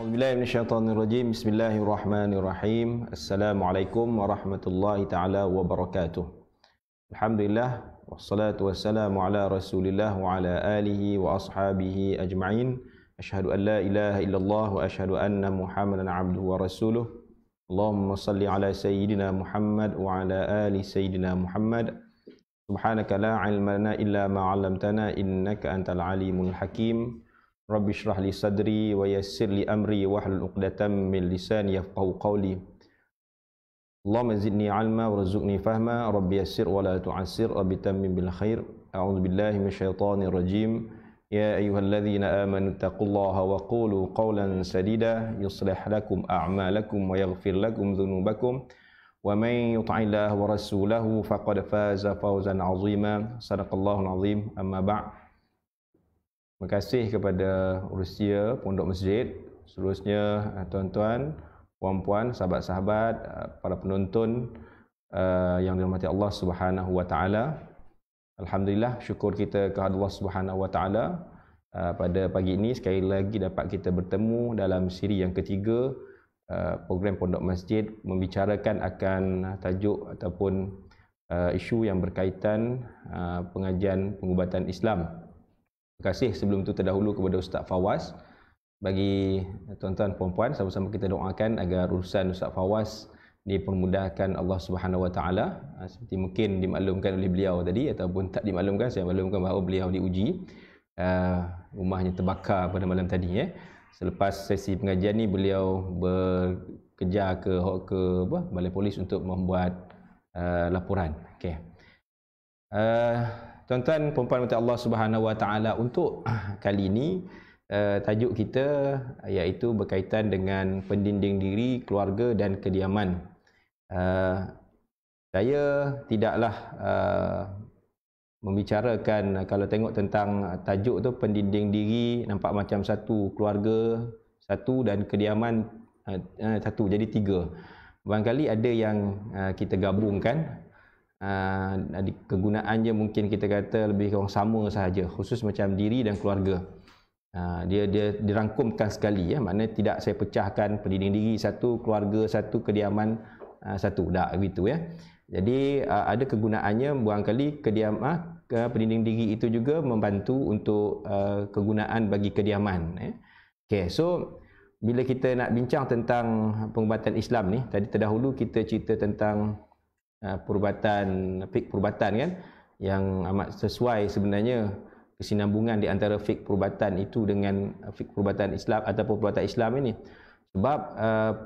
A'udzubillahi minasyaitonirrajim. Bismillahirrahmanirrahim. Assalamualaikum warahmatullahi taala wabarakatuh. Alhamdulillah wassalatu wassalamu ala Rasulillah wa ala alihi wa ashabihi ajma'in. Asyhadu an la ilaha illallah wa asyhadu anna Muhammadan abduhu wa rasuluh. Allahumma salli ala sayyidina Muhammad wa ala ali sayyidina Muhammad. Subhanaka la ilma lana illa ma 'allamtana innaka antal alimul hakim. Rabbi shrah li sadri wa yassir li amri wahlul 'uqdatam min lisani yafqahu qawli. Allahumma zidni 'ilma warzuqni fahma. Rabbi yassir wa la tu'assir. Rabbi tammim bil khair. A'udzu billahi minasyaitonir rajim. Ya ayyuhalladzina amanu taqullaha wa qulu qawlan sadida yuslih lakum a'malakum wa yaghfir lakum dhunubakum. Wa man yuti'illaha wa rasulahu faqad faza fawzan 'azima. Shadaqallahul 'azim. Amma ba'd. Terima kasih kepada urusia Pondok Masjid, seterusnya tuan-tuan, puan-puan, sahabat-sahabat, para penonton yang dirahmati Allah Subhanahu wa taala. Alhamdulillah, syukur kita kepada Allah Subhanahu wa taala pada pagi ini sekali lagi dapat kita bertemu dalam siri yang ketiga program Pondok Masjid membicarakan akan tajuk ataupun isu yang berkaitan pengajian pengubatan Islam. Terima kasih sebelum itu terdahulu kepada Ustaz Fawaz. Bagi tuan-tuan puan-puan, sama-sama kita doakan agar urusan Ustaz Fawaz dipermudahkan Allah Subhanahu wa taala, seperti mungkin dimaklumkan oleh beliau tadi ataupun tak dimaklumkan, saya maklumkan bahawa beliau diuji rumahnya terbakar pada malam tadi Selepas sesi pengajian ni beliau bekerja ke balai polis untuk membuat laporan. Okey. Tuan-tuan puan-puan mati Allah Subhanahu wa taala, untuk kali ini tajuk kita iaitu berkaitan dengan pendinding diri, keluarga dan kediaman. Saya tidaklah membicarakan, kalau tengok tentang tajuk tu pendinding diri nampak macam satu, keluarga satu dan kediaman satu, jadi tiga. Barangkali ada yang kita gabungkan. Kegunaannya mungkin kita kata lebih kurang sama sahaja, khusus macam diri dan keluarga. Dia dirangkumkan sekali, maknanya tidak saya pecahkan pendinding diri satu, keluarga satu, kediaman satu, tak begitu Jadi ada kegunaannya, barangkali pendinding diri itu juga membantu untuk kegunaan bagi kediaman. Okey, so bila kita nak bincang tentang pengubatan Islam ni, tadi terdahulu kita cerita tentang fik perubatan kan, yang amat sesuai sebenarnya kesinambungan di antara fik perubatan itu dengan fik perubatan Islam ataupun perubatan Islam ini. Sebab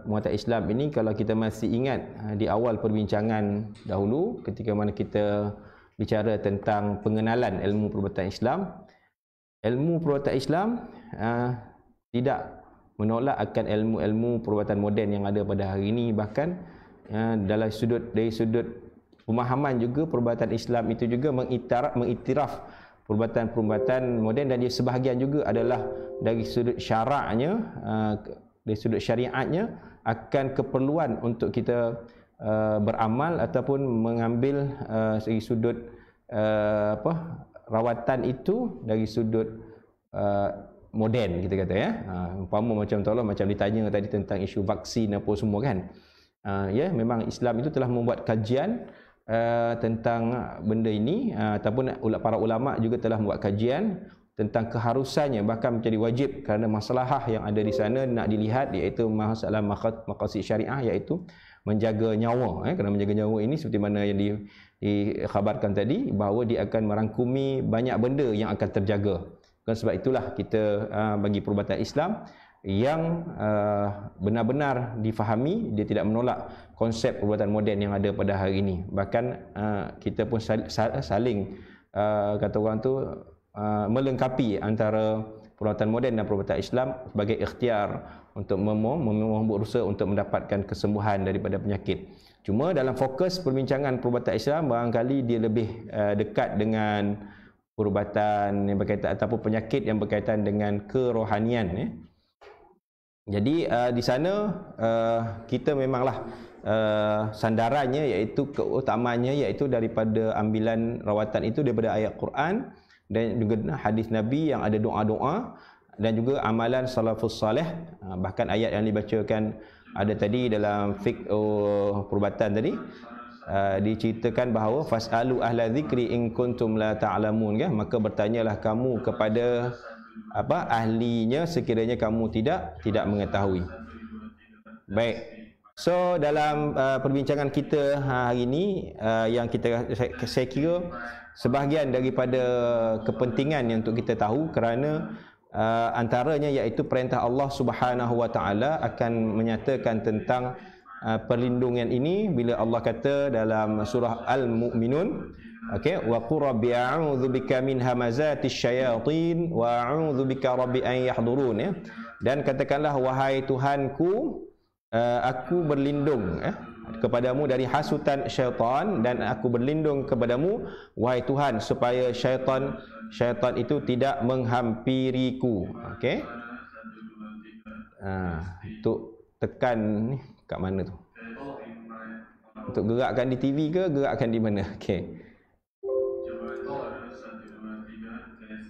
perubatan Islam ini, kalau kita masih ingat di awal perbincangan dahulu ketika mana kita bicara tentang pengenalan ilmu perubatan Islam, ilmu perubatan Islam tidak menolak akan ilmu-ilmu perubatan moden yang ada pada hari ini. Bahkan dari sudut pemahaman juga, perubatan Islam itu juga mengiktiraf perubatan-perubatan moden, dan dia sebahagian juga adalah dari sudut syaraknya, dari sudut syariatnya akan keperluan untuk kita beramal ataupun mengambil dari sudut rawatan itu dari sudut moden, kita kata umpama macam tolong macam ditanya tadi tentang isu vaksin apa semua kan. Memang Islam itu telah membuat kajian tentang benda ini, ataupun para ulama juga telah membuat kajian tentang keharusannya, bahkan menjadi wajib kerana masalah yang ada di sana nak dilihat, iaitu masalah maqasid syariah, iaitu menjaga nyawa. Kerana menjaga nyawa ini seperti mana yang dikhabarkan tadi, bahawa dia akan merangkumi banyak benda yang akan terjaga. Sebab itulah kita bagi perubatan Islam yang benar-benar difahami, dia tidak menolak konsep perubatan moden yang ada pada hari ini. Bahkan kita pun saling kata orang tu melengkapi antara perubatan moden dan perubatan Islam sebagai ikhtiar untuk berusaha untuk mendapatkan kesembuhan daripada penyakit. Cuma dalam fokus perbincangan perubatan Islam, barangkali dia lebih dekat dengan perubatan yang berkaitan ataupun penyakit yang berkaitan dengan kerohanian. Jadi di sana kita memanglah sandarannya, iaitu keutamaannya, iaitu daripada ambilan rawatan itu daripada ayat Quran dan juga hadis Nabi yang ada doa-doa dan juga amalan salafus salih. Bahkan ayat yang dibacakan ada tadi dalam fiqh perubatan tadi, diceritakan bahawa fasalu ahla dzikri in kuntum la ta'lamun, kan? Maka bertanyalah kamu kepada ahlinya sekiranya kamu tidak mengetahui. Baik. So dalam perbincangan kita hari ini, yang saya kira sebahagian daripada kepentingan yang untuk kita tahu, kerana antaranya iaitu perintah Allah Subhanahu wa taala akan menyatakan tentang perlindungan ini bila Allah kata dalam surah Al-Mu'minun, okey, wa qur rabbi a'udzu bika min hamazatis syayatin wa a'udzu bika rabbi an yahdurun, ya. Dan katakanlah, wahai Tuhanku, aku berlindung kepadamu dari hasutan syaitan, dan aku berlindung kepadamu wahai Tuhan supaya syaitan itu tidak menghampiriku. Okey. Untuk tekan ni kat mana tu? Untuk gerakkan di TV ke gerakkan di mana? Okey.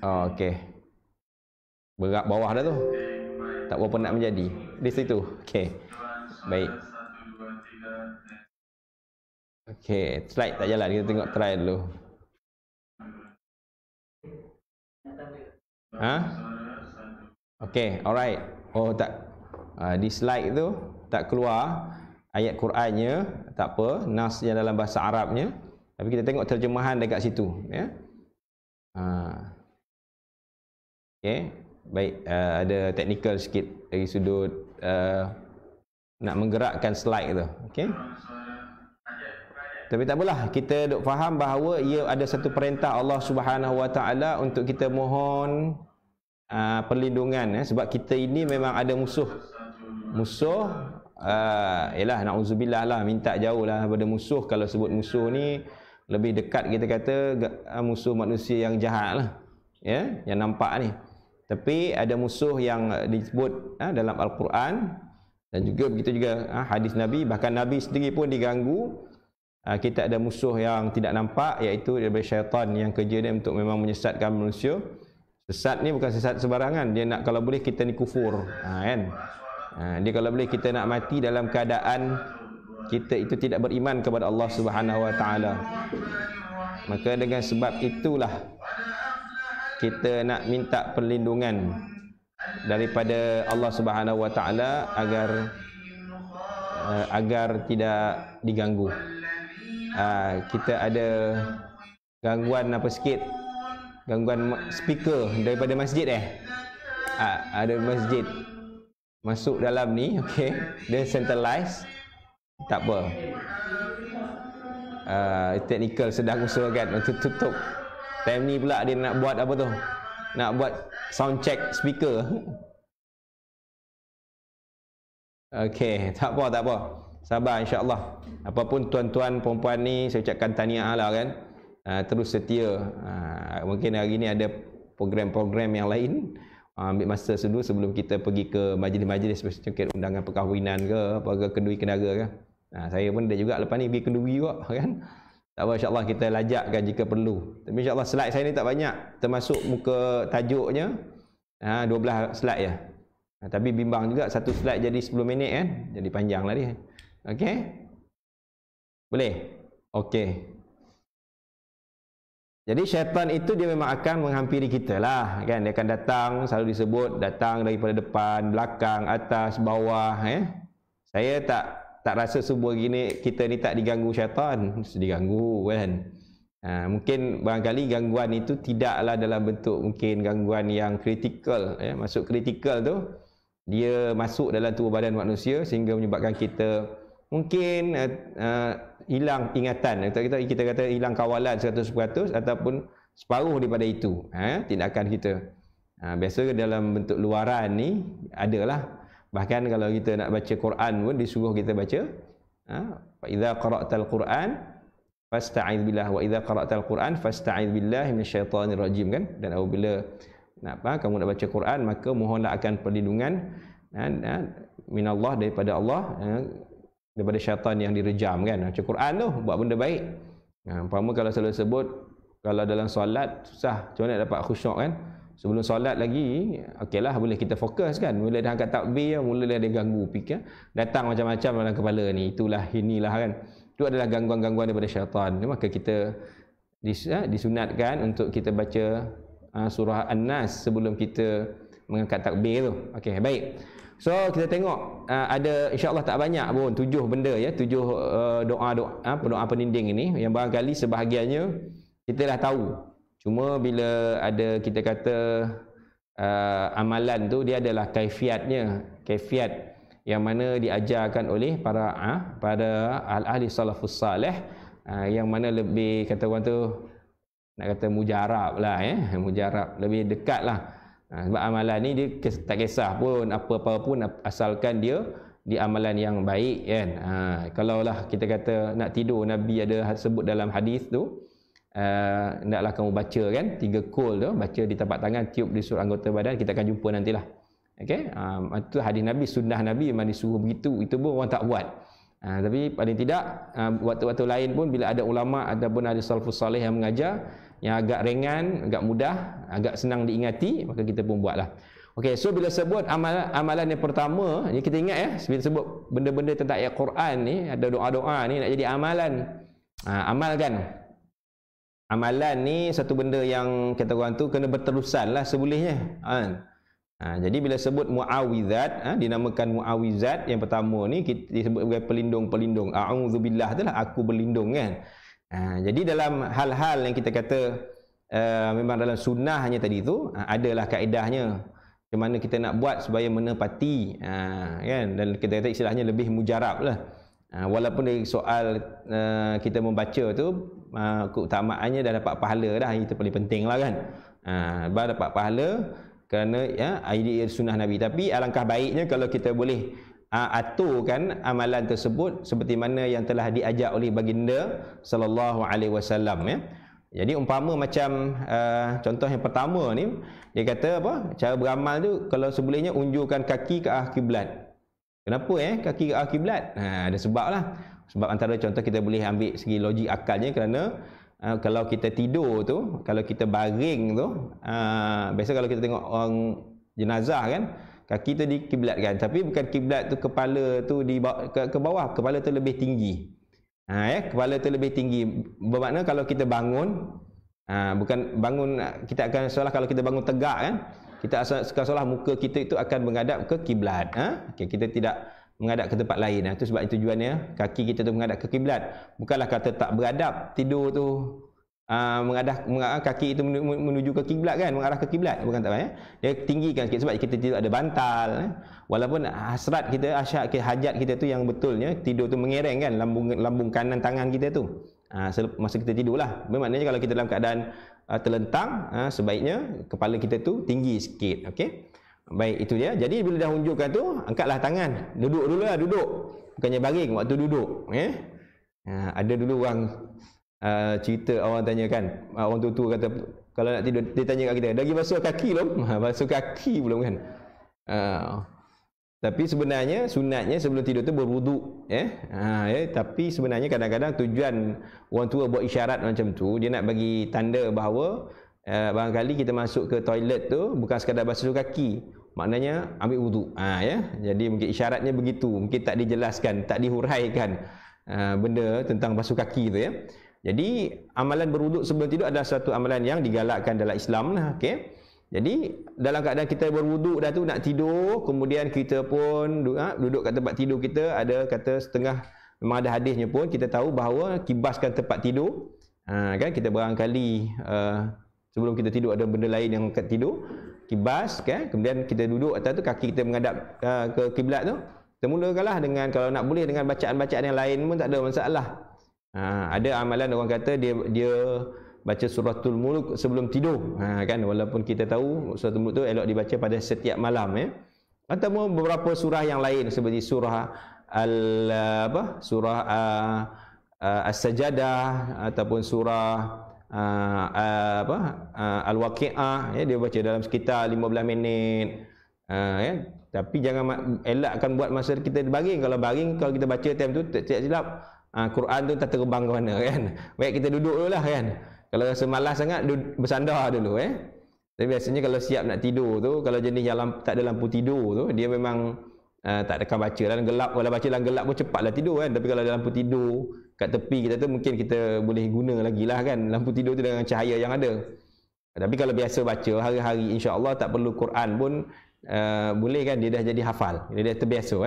Okey. Berat bawah dah tu. Tak berapa nak menjadi. Di situ. Okey. Baik. Okey, slide tak jalan, kita tengok try dulu. Okey, alright. Oh tak, di slide tu tak keluar ayat Qurannya, tak apa, nas yang dalam bahasa Arabnya, tapi kita tengok terjemahan dekat situ, ya. Okey, baik, ada technical sikit dari sudut nak menggerakkan slide tu. Okey. Tapi tak apalah, kita duk faham bahawa ia ada satu perintah Allah Subhanahu wa taala untuk kita mohon perlindungan, sebab kita ini memang ada musuh. Yalah, na'udzubillah lah, minta jauh lah daripada musuh. Kalau sebut musuh ni lebih dekat, kita kata musuh manusia yang jahat lah, ya, yang nampak ni. Tapi ada musuh yang disebut dalam Al-Quran, dan juga begitu juga hadis Nabi. Bahkan Nabi sendiri pun diganggu. Kita ada musuh yang tidak nampak, iaitu daripada syaitan, yang kerja dia untuk memang menyesatkan manusia. Sesat ni bukan sesat sebarangan. Dia nak, kalau boleh kita ni kufur, kan? Dia kalau boleh kita nak mati dalam keadaan kita itu tidak beriman kepada Allah Subhanahu wa taala. Maka dengan sebab itulah kita nak minta perlindungan daripada Allah Subhanahu wa taala agar tidak diganggu. Kita ada gangguan apa sikit, gangguan speaker daripada masjid. Ada masjid masuk dalam ni, okey, dia centralize, tak apa. Technical sedang usulkan untuk tutup. Time ni pula dia nak buat apa tu? Nak buat sound check speaker. Okey, tak apa. Sabar, insya-Allah. Apapun tuan-tuan perempuan ni, saya ucapkan tahniah lah, kan. Terus setia. Mungkin hari ni ada program-program yang lain. Ambil masa dulu sebelum kita pergi ke majlis-majlis seperti undangan perkahwinan ke, apa ke, kenduri kendara ke. Saya pun ada juga lepas ni pergi kenduri juga, kan. Tak apa, insya-Allah kita lajakkan jika perlu. Tapi insya-Allah slide saya ni tak banyak, termasuk muka tajuknya 12 slide ya. Tapi bimbang juga satu slide jadi 10 minit, kan. Jadi panjang lah dia. Okey? Boleh? Okey. Jadi syaitan itu dia memang akan menghampiri kita lah, kan. Dia akan datang, selalu disebut datang daripada depan, belakang, atas, bawah, Saya tak rasa subuh gini kita ni tak diganggu syaitan. Mesti diganggu, kan. Mungkin barangkali gangguan itu tidaklah dalam bentuk mungkin gangguan yang kritikal, Masuk kritikal tu dia masuk dalam tubuh badan manusia sehingga menyebabkan kita mungkin hilang ingatan, kita kata hilang kawalan 100% ataupun separuh daripada itu tindakan kita. Biasa dalam bentuk luaran ni adalah, bahkan kalau kita nak baca Quran pun disuruh kita baca fa idza qara'tal Quran fasta'iz billah wa idza qara'tal Quran fasta'iz billahi minasyaitonir rajim, kan. Dan apabila kamu nak baca Quran, maka mohonlah akan perlindungan minallah, daripada Allah, daripada syaitan yang direjam, kan. Baca Quran tu buat benda baik. Umpama kalau selalu sebut kalau dalam solat susah, macam mana dapat khusyuk, kan. sebelum solat lagi, okeylah boleh kita fokus kan. Mula dah angkat takbir, mula dah dia ganggu fikir, datang macam-macam dalam kepala ni, itulah inilah kan. Itu adalah gangguan-gangguan daripada syaitan. Maka kita disunatkan untuk kita baca surah An-Nas sebelum kita mengangkat takbir tu. Okey, baik. So kita tengok ada insya-Allah tak banyak pun 7 benda ya, 7 doa peninding ini yang barangkali sebahagiannya kita dah tahu. Cuma bila ada kita kata amalan tu dia adalah kaifiat yang mana diajarkan oleh para ahli salafus salih, yang mana lebih kata orang tu nak kata mujarab lah mujarab, lebih dekat lah. Sebab amalan ni dia tak kisah pun apa-apa pun asalkan dia di amalan yang baik kan. Kalaulah kita kata nak tidur, Nabi ada sebut dalam hadis tu, hendaklah kamu baca kan 3 kul tu, baca di tapak tangan, tiup di seluruh anggota badan, kita akan jumpa nantilah. Okey, itu hadis Nabi, sunnah Nabi memang disuruh begitu, itu pun orang tak buat. Tapi paling tidak waktu-waktu lain pun bila ada ulama ataupun ada salafus salih yang mengajar yang agak ringan, agak mudah, agak senang diingati, maka kita pun buatlah. Okey, so bila sebut amalan yang pertama ni, kita ingat bila sebut benda-benda tentang ayat Quran ni, ada doa-doa ni nak jadi amalan. Amalkan. Amalan ni satu benda yang kata orang tu kena berterusan lah sebolehnya. Jadi bila sebut muawizat, dinamakan muawizat yang pertama ni disebut sebagai pelindung-pelindung. A'udzubillah itulah aku berlindung kan. Jadi dalam hal-hal yang kita kata memang dalam sunnahnya tadi tu adalah kaedahnya macam mana kita nak buat supaya menepati kan, dan kita kata istilahnya lebih mujarab lah. Walaupun dari soal kita membaca tu keutamaannya dah dapat pahala dah, itu paling penting lah kan. Baru dapat pahala kerana idea sunnah Nabi. Tapi alangkah baiknya kalau kita boleh aturkan amalan tersebut seperti mana yang telah diajak oleh baginda sallallahu alaihi wasallam ya. Jadi umpama macam contoh yang pertama ni, dia kata apa? Cara beramal tu kalau sebolehnya unjurkan kaki ke arah kiblat. Kenapa kaki ke arah kiblat? Ada sebab lah. Sebab antara contoh kita boleh ambil segi logik akalnya, kerana kalau kita tidur tu, kalau kita baring tu, biasa kalau kita tengok orang jenazah kan, kaki tu dikiblatkan, tapi bukan kiblat tu kepala tu di ke bawah, kepala tu lebih tinggi. Kepala tu lebih tinggi. Bermakna kalau kita bangun, bukan bangun, kita akan seolah kalau kita bangun tegak kan, kita seolah muka kita itu akan menghadap ke kiblat. Kita tidak menghadap ke tempat lain. Itu sebab tujuannya kaki kita tu menghadap ke kiblat. Bukanlah kata tak beradab, tidur tu menghadap kaki itu menuju ke kiblat kan, mengarah ke kiblat, bukan tak dia tinggikan sikit sebab kita tidur ada bantal. Walaupun hasrat kita, hajat kita tu yang betulnya tidur tu mengereng kan, lambung kanan tangan kita tu masa kita tidurlah. Bermaknanya kalau kita dalam keadaan terlentang, sebaiknya kepala kita tu tinggi sikit. Okey, baik, itu dia. Jadi bila dah unjukkan tu, angkatlah tangan, duduk dululah, duduk, bukannya baring waktu duduk. Ada dulu orang cerita, orang tanya kan, orang tua kata kalau nak tidur, dia tanya kat kita, dah pergi basuh kaki belum? Basuh kaki belum kan. Tapi sebenarnya sunatnya sebelum tidur tu berwuduk tapi sebenarnya kadang-kadang tujuan orang tua buat isyarat macam tu, dia nak bagi tanda bahawa barangkali kita masuk ke toilet tu bukan sekadar basuh kaki, maknanya ambil wuduk. Jadi mungkin isyaratnya begitu, mungkin tak dijelaskan, tak dihuraikan benda tentang basuh kaki tu ya. Jadi amalan berwuduk sebelum tidur adalah satu amalan yang digalakkan dalam Islam lah. Okey. Jadi dalam keadaan kita berwuduk dah tu nak tidur, kemudian kita pun duduk kat tempat tidur kita, ada kata setengah, memang ada hadisnya pun kita tahu bahawa kibaskan tempat tidur. Kan kita barangkali sebelum kita tidur ada benda lain yang kat tidur, kibas kan, kemudian kita duduk atas tu, kaki kita menghadap ke kiblat tu. Kita mulakanlah dengan, kalau nak boleh dengan bacaan-bacaan yang lain pun tak ada masalah. Ada amalan orang kata dia baca suratul mulk sebelum tidur, kan, walaupun kita tahu suratul mulk tu elok dibaca pada setiap malam ya. Ataupun beberapa surah yang lain seperti surah As-Sajadah ataupun surah Al-Waqi'ah ya, dia baca dalam sekitar 15 minit ya. Tapi jangan elakkan buat masa kita baring. Kalau baring, kalau kita baca time tu tak silap, Quran tu tak terbang ke mana kan. Baik kita duduk dululah kan. Kalau rasa malas sangat, bersandar dulu Tapi biasanya kalau siap nak tidur tu, kalau jenis yang tak ada lampu tidur tu, dia memang tak akan baca dalam gelap. Kalau baca dalam gelap pun cepatlah tidur kan. Tapi kalau ada lampu tidur kat tepi kita tu, mungkin kita boleh guna lagi lah kan lampu tidur tu dengan cahaya yang ada. Tapi kalau biasa baca hari-hari, insya-Allah tak perlu Quran pun boleh kan, dia dah jadi hafal, dia dah terbiasa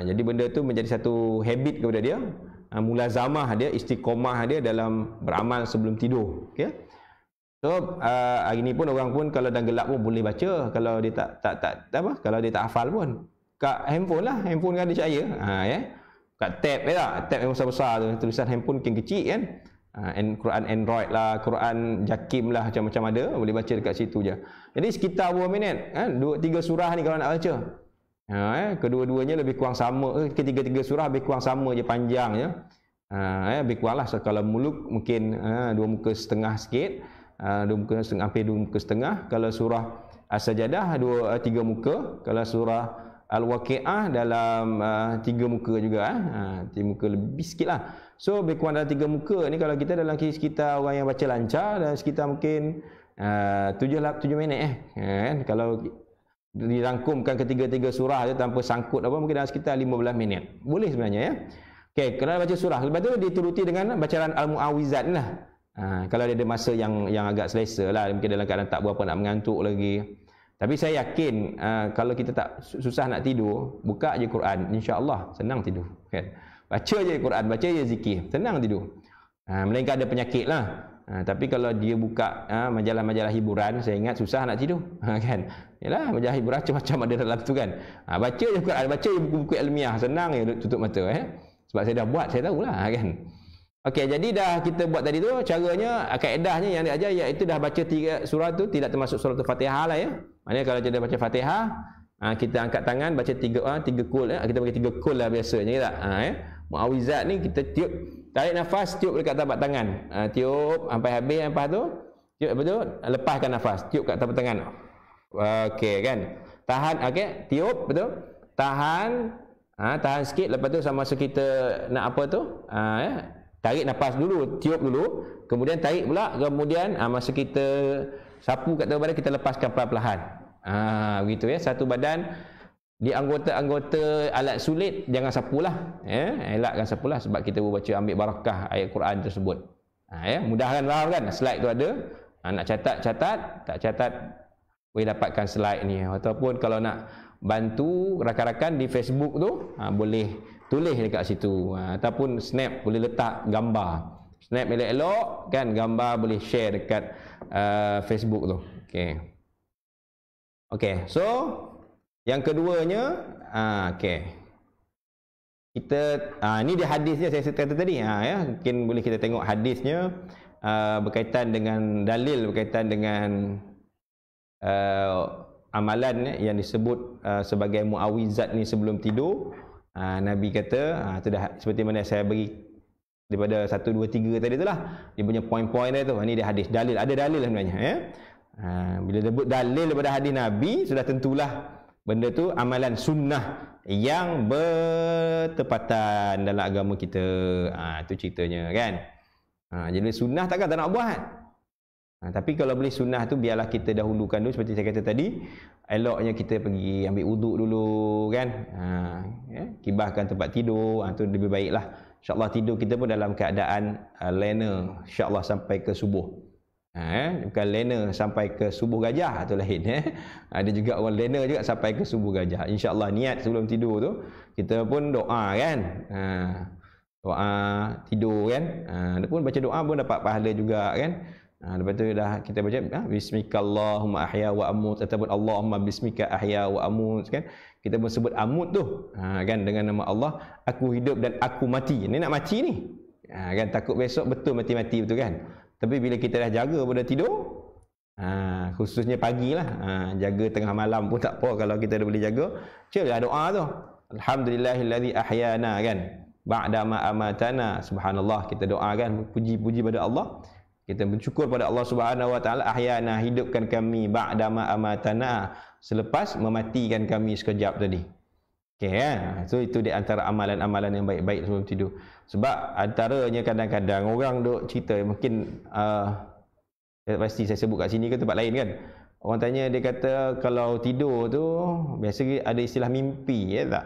jadi benda tu menjadi satu habit kepada dia, mulazamah dia, istiqomah dia dalam beramal sebelum tidur. Okey. So hari ni pun orang pun kalau dah gelap pun boleh baca, kalau dia tak apa, kalau dia tak hafal pun kat handphone lah, handphone kan ada cahaya kat tab tab yang besar-besar tu, tulisan handphone kecil kan, Quran Android lah, Quran Jakim lah, macam-macam ada, boleh baca dekat situ je. Jadi sekitar berapa minit 2-3 surah ni kalau nak baca, kedua-duanya lebih kurang sama, ketiga-tiga surah lebih kurang sama je panjangnya, lebih kurang lah. So, kalau muluk mungkin 2 muka setengah sikit, 2 muka setengah, hampir 2 muka setengah. Kalau surah As-Sajadah 3 muka. Kalau surah Al-Waqi'ah dalam 3 muka juga, 3 muka lebih sikit lah. So lebih kurang dalam 3 muka ni, kalau kita dalam sekitar orang yang baca lancar, dan sekitar mungkin 7 minit kan. Kalau dirangkumkan ketiga-tiga surah je tanpa sangkut apa, mungkin dalam sekitar 15 minit. Boleh sebenarnya ya. Okey, kalau baca surah, lepas tu dituruti dengan bacaan Al-Mu'awwizat lah. Kalau dia ada masa yang agak selesa lah, mungkin dalam keadaan tak berapa nak mengantuk lagi. Tapi saya yakin kalau kita tak susah nak tidur, buka je Quran, insya-Allah senang tidur kan. Baca je Quran, baca je zikir, senang tidur. Melainkan ada penyakit lah. Tapi kalau dia buka majalah-majalah hiburan, saya ingat susah nak tidur kan. Yalah, majalah hiburan macam-macam ada dalam tu kan. Baca je Quran, baca je buku-buku ilmiah, senang je tutup mata Sebab saya dah buat, saya tahulah kan. Okey, jadi dah kita buat tadi tu, caranya, kaedahnya yang diajar iaitu dah baca 3 surah tu, tidak termasuk surah Al-Fatihah lah ya. Maknanya kalau kita baca Fatihah, kita angkat tangan baca 3 kul, kita bagi 3 kul lah biasanya tak. Mu'awwizat ni kita tiup, tarik nafas, tiup dekat tapak tangan. Tiup sampai habis, lepas tu tiup, lepas tu lepaskan nafas, tiup kat tapak tangan. Okey kan. Tahan, okey, tiup, betul. Tahan, tahan sikit, lepas tu sama masa kita nak apa tu, tarik nafas dulu, tiup dulu, kemudian tarik pula, kemudian masa kita sapu kat atas badan, kita lepaskan perlahan-lahan. Begitu ya, satu badan. Di anggota-anggota alat sulit jangan sapulah, elakkan sapulah, sebab kita baca ambil barakah ayat Quran tersebut. Mudahkan faham kan, slide tu ada, nak catat, tak catat boleh dapatkan slide ni, ataupun kalau nak bantu rakan-rakan di Facebook tu, boleh tulis dekat situ, ataupun snap, boleh letak gambar, snap elok-elok kan, gambar boleh share dekat Facebook tu. Okey, so yang keduanya, kita ni dia hadisnya saya kata tadi, mungkin boleh kita tengok hadisnya berkaitan dengan dalil, berkaitan dengan amalan yang disebut sebagai mu'awwizat ni sebelum tidur. Nabi kata, itu dah seperti mana saya bagi daripada 1, 2, 3 tadi itulah, dia punya poin-poin dia tu. Ni dia hadis, dalil, ada dalil sebenarnya bila sebut dalil daripada hadis Nabi, sudah tentulah benda tu amalan sunnah yang bertepatan dalam agama kita. Itu ceritanya kan. Jadi sunnah takkan tak nak buat. Tapi kalau boleh sunnah tu biarlah kita dahulukan dulu, seperti saya kata tadi, eloknya kita pergi ambil wuduk dulu kan, kibahkan tempat tidur, tu lebih baiklah. InsyaAllah tidur kita pun dalam keadaan lena, insyaAllah sampai ke subuh. Bukan lena sampai ke subuh gajah, tu lain. Ada juga orang lena juga sampai ke subuh gajah. InsyaAllah niat sebelum tidur tu kita pun doa kan, doa tidur kan, pun baca doa pun dapat pahala juga kan. Lepas tu dah kita baca bismikallahumma ahya wa amut, ataupun Allahumma bismika ahya wa amut kan. Kita pun sebut amut tu kan, dengan nama Allah aku hidup dan aku mati. Ni nak mati ni kan, takut besok betul mati-mati betul kan. Tapi bila kita dah jaga pada tidur, khususnya pagi lah, jaga tengah malam pun tak apa kalau kita dah boleh jaga. Cakap doa tu, alhamdulillahillazi ahyana kan, ba'da ma amatana. Subhanallah, kita doakan puji-puji pada Allah, kita bersyukur pada Allah Subhanahu wa taala, ahyana, hidupkan kami, ba'da ma amatana, selepas mematikan kami sekejap tadi. Okey so itu di antara amalan-amalan yang baik-baik sebelum tidur. Sebab antaranya kadang-kadang orang duk cerita, mungkin pasti saya sebut kat sini ke tempat lain kan, Orang tanya, dia kata kalau tidur tu biasa ada istilah mimpi, ya tak?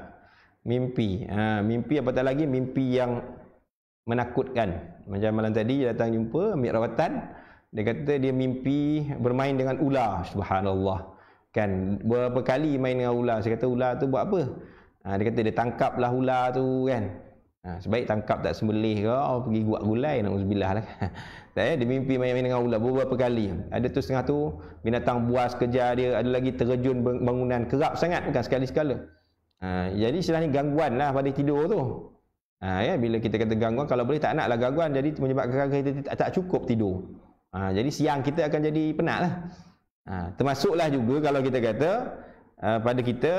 Mimpi. Mimpi apatah lagi mimpi yang menakutkan. Macam malam tadi dia datang jumpa ambil rawatan, dia kata dia mimpi bermain dengan ular. Subhanallah. Kan berapa kali main dengan ular. Saya kata ular tu buat apa? Dia kata dia tangkaplah ular tu kan. Sebaik tangkap tak sembelih ke, pergi buat gulai, nauzubillah lah. Dia mimpi main-main dengan ular beberapa kali. Ada tu setengah tu binatang buas kejar dia, ada lagi terjun bangunan, kerap sangat, bukan sekali-sekala. Jadi istilahnya gangguan lah pada tidur tu. Ya, bila kita kata gangguan, kalau boleh tak naklah gangguan, jadi menyebabkan kita tak cukup tidur. Jadi siang kita akan jadi penat lah. Termasuklah juga kalau kita kata pada kita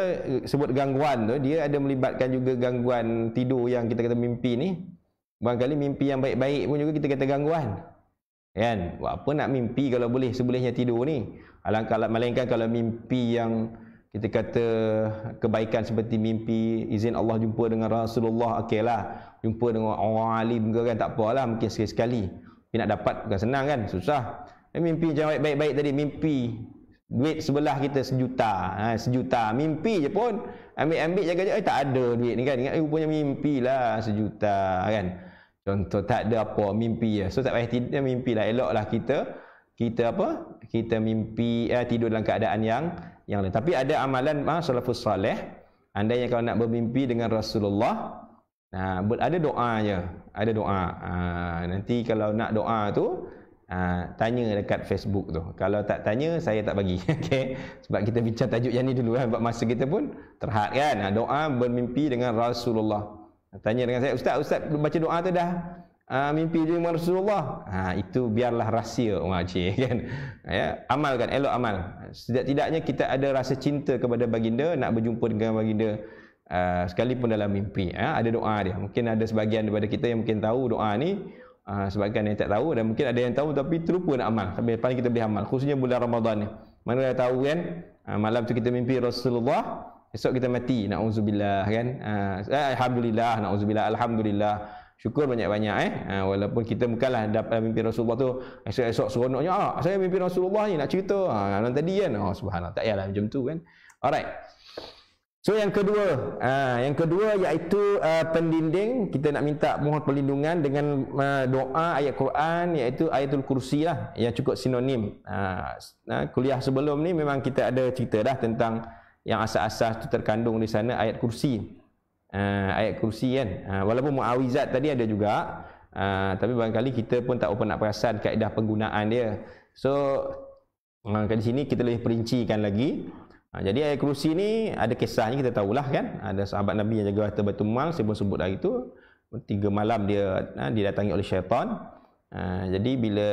sebut gangguan tu, dia ada melibatkan juga gangguan tidur yang kita kata mimpi ni. Barangkali mimpi yang baik-baik pun juga kita kata gangguan. Kan? Buat apa nak mimpi kalau boleh-sebelehnya tidur ni? Melainkan kalau mimpi yang kita kata kebaikan seperti mimpi izin Allah jumpa dengan Rasulullah, okeylah. Jumpa dengan orang alim ke kan, tak apalah, mungkin sekali-sekali. Tapi nak dapat bukan senang kan, susah. Mimpi yang baik-baik tadi, mimpi duit sebelah kita 1 juta. 1 juta. Mimpi je pun ambil-ambil jaga-jaga, tak ada duit ni kan. Ingat rupanya mimpi lah 1 juta kan. Contoh tak ada apa, mimpi je. So tak payah tidur, mimpi lah. Eloklah kita mimpi tidur dalam keadaan yang lain. Tapi ada amalan salafus salih, andainya kalau nak bermimpi dengan Rasulullah, ada doanya, ada doa. Nanti kalau nak doa tu tanya dekat Facebook tu. Kalau tak tanya, saya tak bagi. Okay? Sebab kita bincang tajuk yang ni dulu kan, sebab masa kita pun terhad kan. Doa bermimpi dengan Rasulullah. Tanya dengan saya, Ustaz baca doa tu dah mimpi dengan Rasulullah. Itu biarlah rahsia orang Aceh kan. Ya, amalkan, elok amal. Setidak-tidaknya kita ada rasa cinta kepada baginda, nak berjumpa dengan baginda sekalipun dalam mimpi. Ada doa dia. Mungkin ada sebahagian daripada kita yang mungkin tahu doa ni, sebahagian yang tak tahu, dan mungkin ada yang tahu tapi terlupa nak amal. Sampai depan kita boleh amal, khususnya bulan Ramadan ni. Mana dah tahu kan, malam tu kita mimpi Rasulullah, esok kita mati, na'udzubillah kan. Alhamdulillah, na'udzubillah, alhamdulillah. Syukur banyak-banyak walaupun kita bukanlah dapat mimpi Rasulullah tu esok-esok seronoknya, saya mimpi Rasulullah ni nak cerita malam tadi kan. Subhanallah, tak payahlah macam tu kan. Alright. So yang kedua iaitu pendinding, kita nak minta mohon perlindungan dengan doa ayat Quran, iaitu ayatul kursi lah, yang cukup sinonim. Kuliah sebelum ni memang kita ada cerita dah tentang yang asas-asas tu terkandung di sana ayat kursi. Ayat kursi kan, walaupun muawizat tadi ada juga, tapi barangkali kita pun tak nak perasan kaedah penggunaan dia. So di sini kita lebih perincikan lagi. Jadi ayat kursi ni ada kisahnya, kita tahulah kan. Ada sahabat Nabi yang jaga harta Baitul Mal, saya pun sebut hari tu, 3 malam dia didatangi oleh syaitan. Jadi bila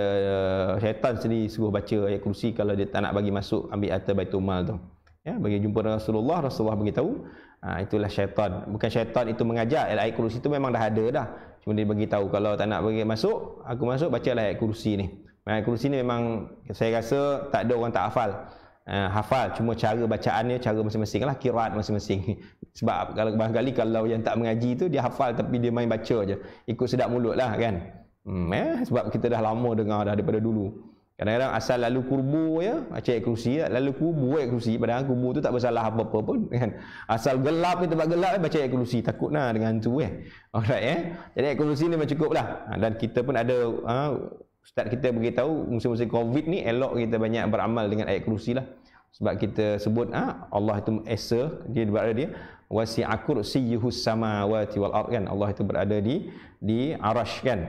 syaitan sendiri suruh baca ayat kursi kalau dia tak nak bagi masuk ambil harta Baitul Mal tu, ya, bagi jumpa dengan Rasulullah beritahu, itulah syaitan. Bukan syaitan itu mengajar, ayat kursi itu memang dah ada dah, cuma dia bagi tahu kalau tak nak bagi masuk, aku masuk, bacalah ayat kursi ni. Ayat kursi ni memang saya rasa tak ada orang tak hafal, cuma cara bacaannya cara masing-masing lah, qiraat masing-masing. Sebab kalau barangkali kalau yang tak mengaji tu dia hafal tapi dia main baca je, ikut sedap mulut lah kan. Sebab kita dah lama dengar dah daripada dulu. Kadang-kadang asal lalu kurbu ya, baca ayat kursi, lalu kurbu ayat kursi, padahal kurbu tu tak bersalah apa-apa pun kan. Asal gelap ni, tempat gelap baca ayat kursi, takut nah dengan tu Alright Jadi ayat kursi ni memang cukup lah. Dan kita pun ada ustaz kita beritahu musim-musim Covid ni elok kita banyak beramal dengan ayat kursi lah. Sebab kita sebut Allah itu esa, dia berada dia wasi'a kursiyyuhus samawati wal ard kan. Allah itu berada di arasy kan,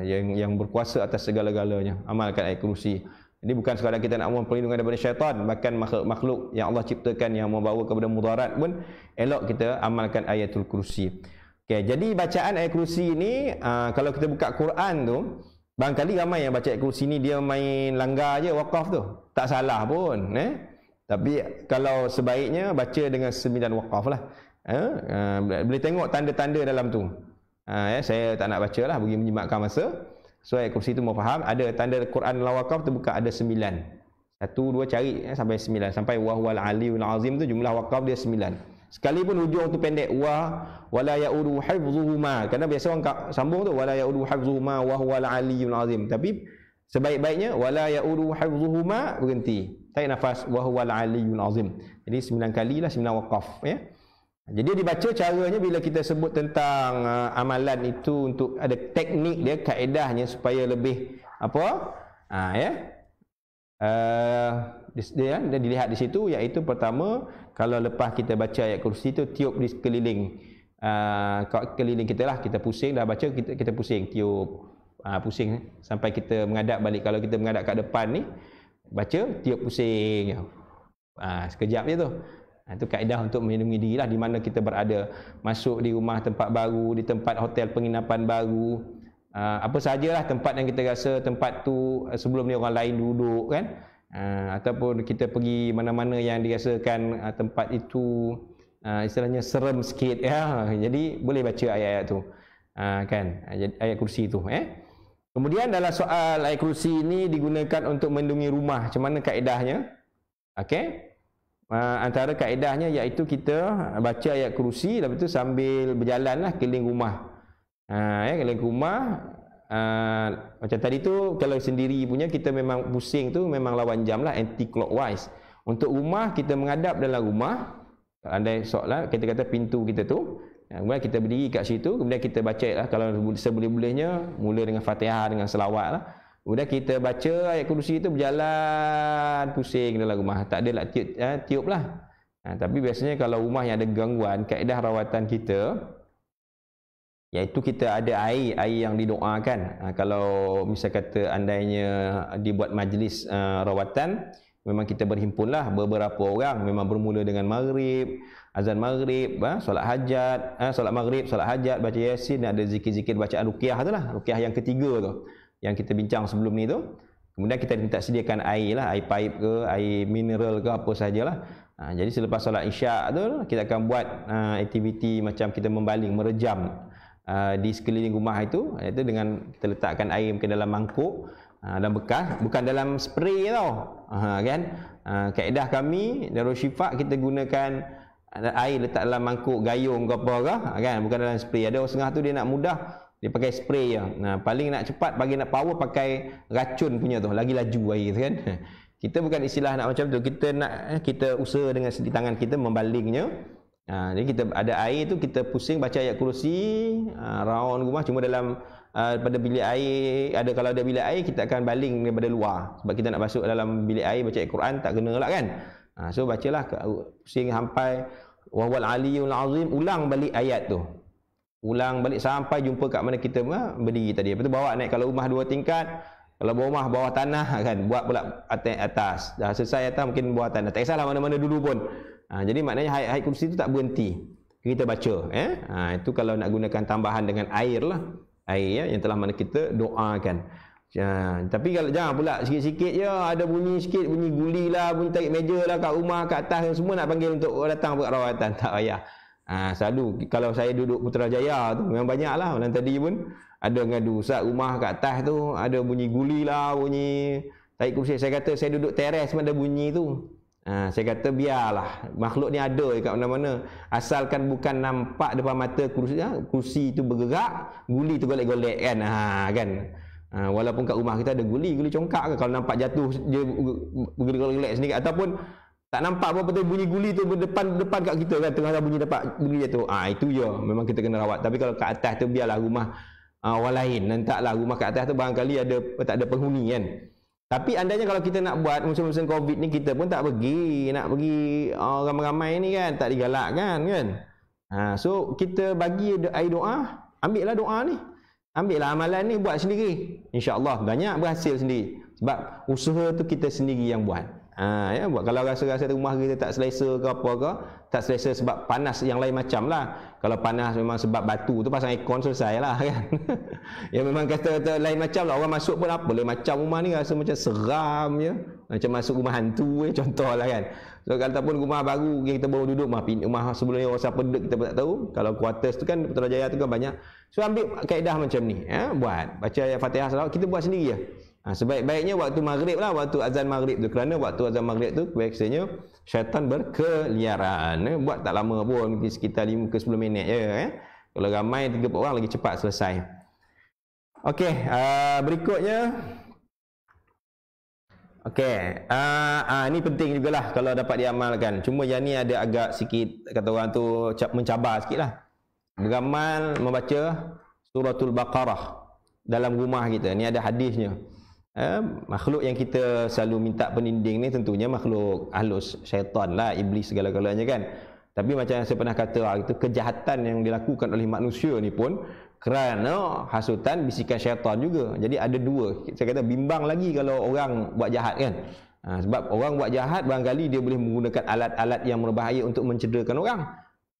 yang berkuasa atas segala-galanya. Amalkan ayat kursi. Jadi bukan sekadar kita nak mohon perlindungan daripada syaitan, bahkan makhluk yang Allah ciptakan yang membawa kepada mudarat pun elok kita amalkan ayatul kursi. Okay, jadi bacaan ayat kursi ni kalau kita buka Quran tu, barangkali ramai yang baca ayat kursi ni dia main langgar je wakaf tu. Tak salah pun tapi kalau sebaiknya baca dengan 9 wakaf lah. Boleh tengok tanda-tanda dalam tu. Saya tak nak baca lah bagi menjimatkan masa. So ayat kursi tu mau faham, ada tanda Quran dalam wakaf tu bukan ada 9. 1, 2 cari sampai 9, sampai wahwal aliyul azim tu jumlah wakaf dia 9. Sekalipun hujung tu pendek, wala ya'udu hifzuhuma, kerana biasa orang sambung tu wala ya'udu hifzuhuma wa huwal aliyyul azim, tapi Sebaik-baiknya wala ya'udu hifdhuhuma, berhenti. Tarik nafas, wa huwal aliyyul azim. Jadi 9 kali lah, 9 waqaf ya. Jadi dibaca caranya bila kita sebut tentang amalan itu untuk ada teknik dia, kaedahnya supaya lebih apa? Ya. Dia dilihat di situ, iaitu pertama, kalau lepas kita baca ayat kursi itu, tiup di sekeliling keliling kita lah, kita pusing dah baca, kita pusing, tiup pusing sampai kita menghadap balik. Kalau kita menghadap kat depan ni baca, tiup pusing sekejap je tu. Itu kaedah untuk melindungi diri lah di mana kita berada, masuk di rumah tempat baru, di tempat hotel penginapan baru, apa sajalah tempat yang kita rasa tempat tu sebelum ni orang lain duduk kan, ataupun kita pergi mana-mana yang dirasakan tempat itu istilahnya serem sikit ya. Jadi boleh baca ayat-ayat tu kan, ayat kursi tu Kemudian dalam soal ayat kursi ini digunakan untuk melindungi rumah. Macam mana kaedahnya? Okey. Antara kaedahnya iaitu kita baca ayat kursi, lepas tu sambil berjalan lah keliling rumah. Keliling rumah. Macam tadi tu, kalau sendiri punya kita memang pusing tu memang lawan jam lah, anti clockwise. Untuk rumah, kita menghadap dalam rumah. Andai soalan, kita kata pintu kita tu, kemudian kita berdiri kat situ, kemudian kita baca lah, kalau seboleh-bolehnya mula dengan Fatihah, dengan selawat lah. Kemudian kita baca ayat kursi itu, berjalan pusing dalam rumah. Tak ada lah tiup lah. Tapi biasanya kalau rumah yang ada gangguan, kaedah rawatan kita iaitu kita ada air yang didoakan. Kalau misal kata andainya dibuat majlis rawatan, memang kita berhimpunlah beberapa orang, memang bermula dengan maghrib, azan maghrib, solat hajat, solat maghrib, solat hajat, baca yasin, ada zikir-zikir bacaan ruqyah tu lah, ruqyah yang ketiga tu yang kita bincang sebelum ni tu. Kemudian kita minta sediakan air lah, air paip ke, air mineral ke, apa sajalah. Jadi selepas solat isyak tu, kita akan buat aktiviti macam kita membaling, merejam di sekeliling rumah itu, iaitu dengan kita letakkan air ke dalam mangkuk, dalam bekas, bukan dalam spray tau, kan. Kaedah kami Darul Syifa, kita gunakan air letak dalam mangkuk gayung ke apa ke, kan, bukan dalam spray. Ada orang setengah tu dia nak mudah, dia pakai spray je. Paling nak cepat, bagi nak power pakai racun punya tu, lagi laju air tu kan. Kita bukan istilah nak macam tu, kita usaha dengan sedi tangan kita membalingnya. Jadi kita ada air tu, kita pusing baca ayat kursi round rumah. Cuma dalam pada bilik air, kalau ada bilik air, kita akan baling daripada luar, sebab kita nak masuk dalam bilik air baca ayat Quran tak kena lah kan. So bacalah pusing sampai wa huwal aliyyul azim, ulang balik ayat tu, ulang balik sampai jumpa kat mana kita berdiri tadi. Lepas tu bawa naik, kalau rumah 2 tingkat, kalau rumah bawah tanah kan, buat pula atas. Dah selesai atas mungkin bawah tanah, tak kisahlah mana-mana dulu pun. Jadi maknanya ayat kursi tu tak berhenti, kita baca. Itu kalau nak gunakan tambahan dengan air lah, air yang telah mana kita doakan. Tapi kalau jangan pula sikit-sikit je ada bunyi sikit, bunyi guli lah, bunyi tarik meja lah kat rumah, kat atas, semua nak panggil untuk datang buat rawatan, tak payah. Selalu kalau saya duduk Putrajaya tu memang banyak lah, malam tadi pun ada ngadu, Ustaz rumah kat atas tu ada bunyi guli lah, bunyi tarik kursi. Saya kata saya duduk teres pun ada bunyi tu. Saya kata biarlah, makhluk ni ada kat mana-mana, asalkan bukan nampak depan mata kursi tu bergerak, guli tu golek-golek kan. Kan. Walaupun kat rumah kita ada guli congkak ke, kalau nampak jatuh dia bergerak-golek sendiri, ataupun tak nampak apa betul bunyi guli tu depan kat kita kan, tengah bunyi dapat bunyi jatuh. Itu je memang kita kena rawat. Tapi kalau kat atas tu biarlah rumah orang lain, nantaklah rumah kat atas tu barangkali tak ada penghuni kan. Tapi andainya kalau kita nak buat musim-musim Covid ni, kita pun tak nak pergi ramai-ramai ni kan, tak digalakkan kan. So kita bagi air doa, ambillah doa ni, ambillah amalan ni, buat sendiri, insya-Allah banyak berhasil sendiri. Sebab usaha tu kita sendiri yang buat. Buat. Kalau rasa-rasa rumah kita tak selesa ke apa ke, tak selesa sebab panas yang lain macam lah. Kalau panas memang sebab batu tu, pasang aircon selesai lah kan. Ya memang kata lain macam lah, orang masuk pun apa lain macam, rumah ni rasa macam seram je, macam masuk rumah hantu contoh lah kan. So kalau ataupun rumah baru kita baru duduk, rumah sebelum ni orang siapa duduk kita pun tak tahu. Kalau quarters tu kan, Putrajaya tu kan banyak. So ambil kaedah macam ni, buat baca ayat Fatihah selawat, kita buat sendiri je. Sebaik-baiknya waktu maghrib lah, waktu azan maghrib tu, kerana waktu azan maghrib tu biasanya syaitan berkeliaran. Buat tak lama pun, sekitar 5 ke 10 minit je. Kalau ramai 3 orang lagi cepat selesai. Okey, berikutnya Okey, ni penting jugalah kalau dapat diamalkan. Cuma yang ni ada agak sikit, kata orang tu mencabar sikitlah. Beramal membaca suratul Baqarah dalam rumah kita. Ni ada hadisnya. Makhluk yang kita selalu minta peninding ni tentunya makhluk halus, syaitan lah, iblis segala-galanya kan. Tapi macam yang saya pernah kata, itu kejahatan yang dilakukan oleh manusia ni pun kerana hasutan bisikan syaitan juga. Jadi ada dua. Saya kata bimbang lagi kalau orang buat jahat kan. Sebab orang buat jahat barangkali dia boleh menggunakan alat-alat yang berbahaya untuk mencederakan orang.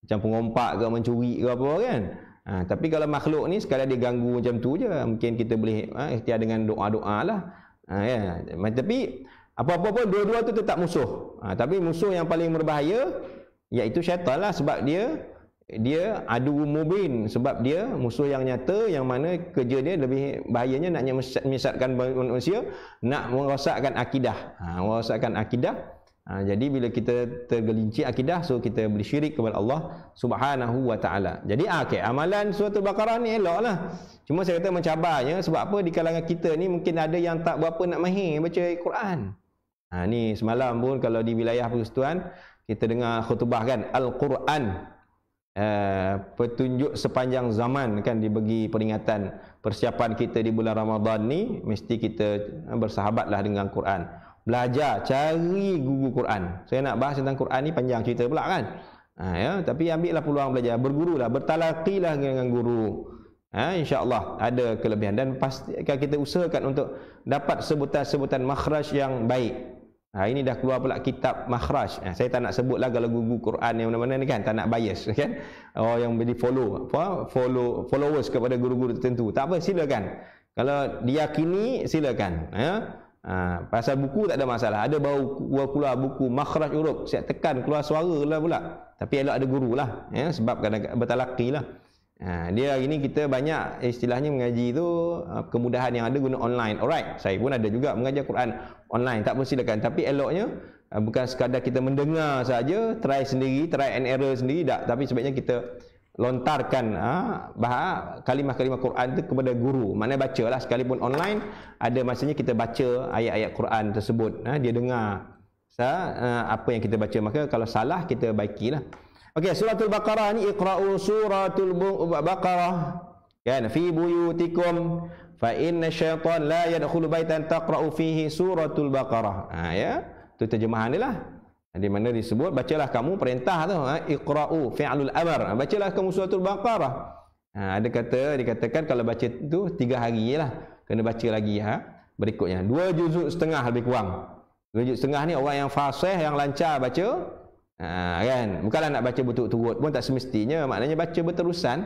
Macam pengompak ke, mencuri ke apa kan. Tapi kalau makhluk ni sekali dia ganggu macam tu je, mungkin kita boleh ikhtiar dengan doa-doa lah. Ya. Tapi apa-apa pun dua-dua tu tetap musuh. Tapi musuh yang paling berbahaya iaitu syaitan lah, sebab dia adu mubin, sebab dia musuh yang nyata, yang mana kerja dia lebih bahayanya nak menyesatkan manusia, nak merosakkan akidah. Merosakkan akidah. Jadi bila kita tergelincir akidah, so kita boleh syirik kepada Allah Subhanahu wa taala. Jadi amalan suratul Baqarah ni eloklah. Cuma saya kata mencabarnya sebab apa, di kalangan kita ni mungkin ada yang tak berapa nak mahir baca Quran. Ni semalam pun kalau di wilayah Persekutuan kita dengar khutbah kan, Al-Quran petunjuk sepanjang zaman kan, dibagi peringatan persiapan kita di bulan Ramadan ni mesti kita bersahabatlah dengan Quran, belajar, cari guru Quran. Saya nak bahas tentang Quran ni panjang cerita pula kan. Tapi ambillah peluang belajar, bergurulah, bertalaqilah dengan guru. InsyaAllah ada kelebihan, dan pastikan kita usahakan untuk dapat sebutan-sebutan makhraj yang baik. Ini dah keluar pula kitab makhraj. Saya tak nak sebutlah kalau guru Quran yang mana-mana ni kan, tak nak bias kan. Yang boleh followers kepada guru-guru tertentu. Tak apa, silakan. Kalau diyakini silakan. Pasal buku tak ada masalah. Ada baru keluar buku makhraj huruf, siap tekan keluar suara lah pula. Tapi elok ada guru lah, sebab kadang bertalaqi lah. Dia hari ni kita banyak istilahnya mengaji tu, kemudahan yang ada guna online. Alright, saya pun ada juga mengajar Quran online, tak pun silakan. Tapi eloknya bukan sekadar kita mendengar saja, try sendiri, try and error sendiri, tak. Tapi sebaiknya kita lontarkan kalimah-kalimah Quran itu kepada guru. Maknanya bacalah, sekalipun online ada masanya kita baca ayat-ayat Quran tersebut. Dia dengar apa yang kita baca, maka kalau salah kita baikilah. Okey, suratul Baqarah ni, iqra'u suratul Baqarah kan fi buyutikum fa inna syaitan la yadkhulu baitan taqra'u fihi suratul Baqarah. Tu terjemahan dia lah. Di mana disebut bacalah kamu, perintah tu, iqra'u fi'lul amr, bacalah kamu suratul Baqarah. Dikatakan kalau baca tu 3 hari lah, kena baca lagi berikutnya 2 juzuk setengah lebih kurang. 2 juzuk setengah ni orang yang fasih, yang lancar baca. Kan, bukanlah nak baca berturut-turut pun tak semestinya, maknanya baca berterusan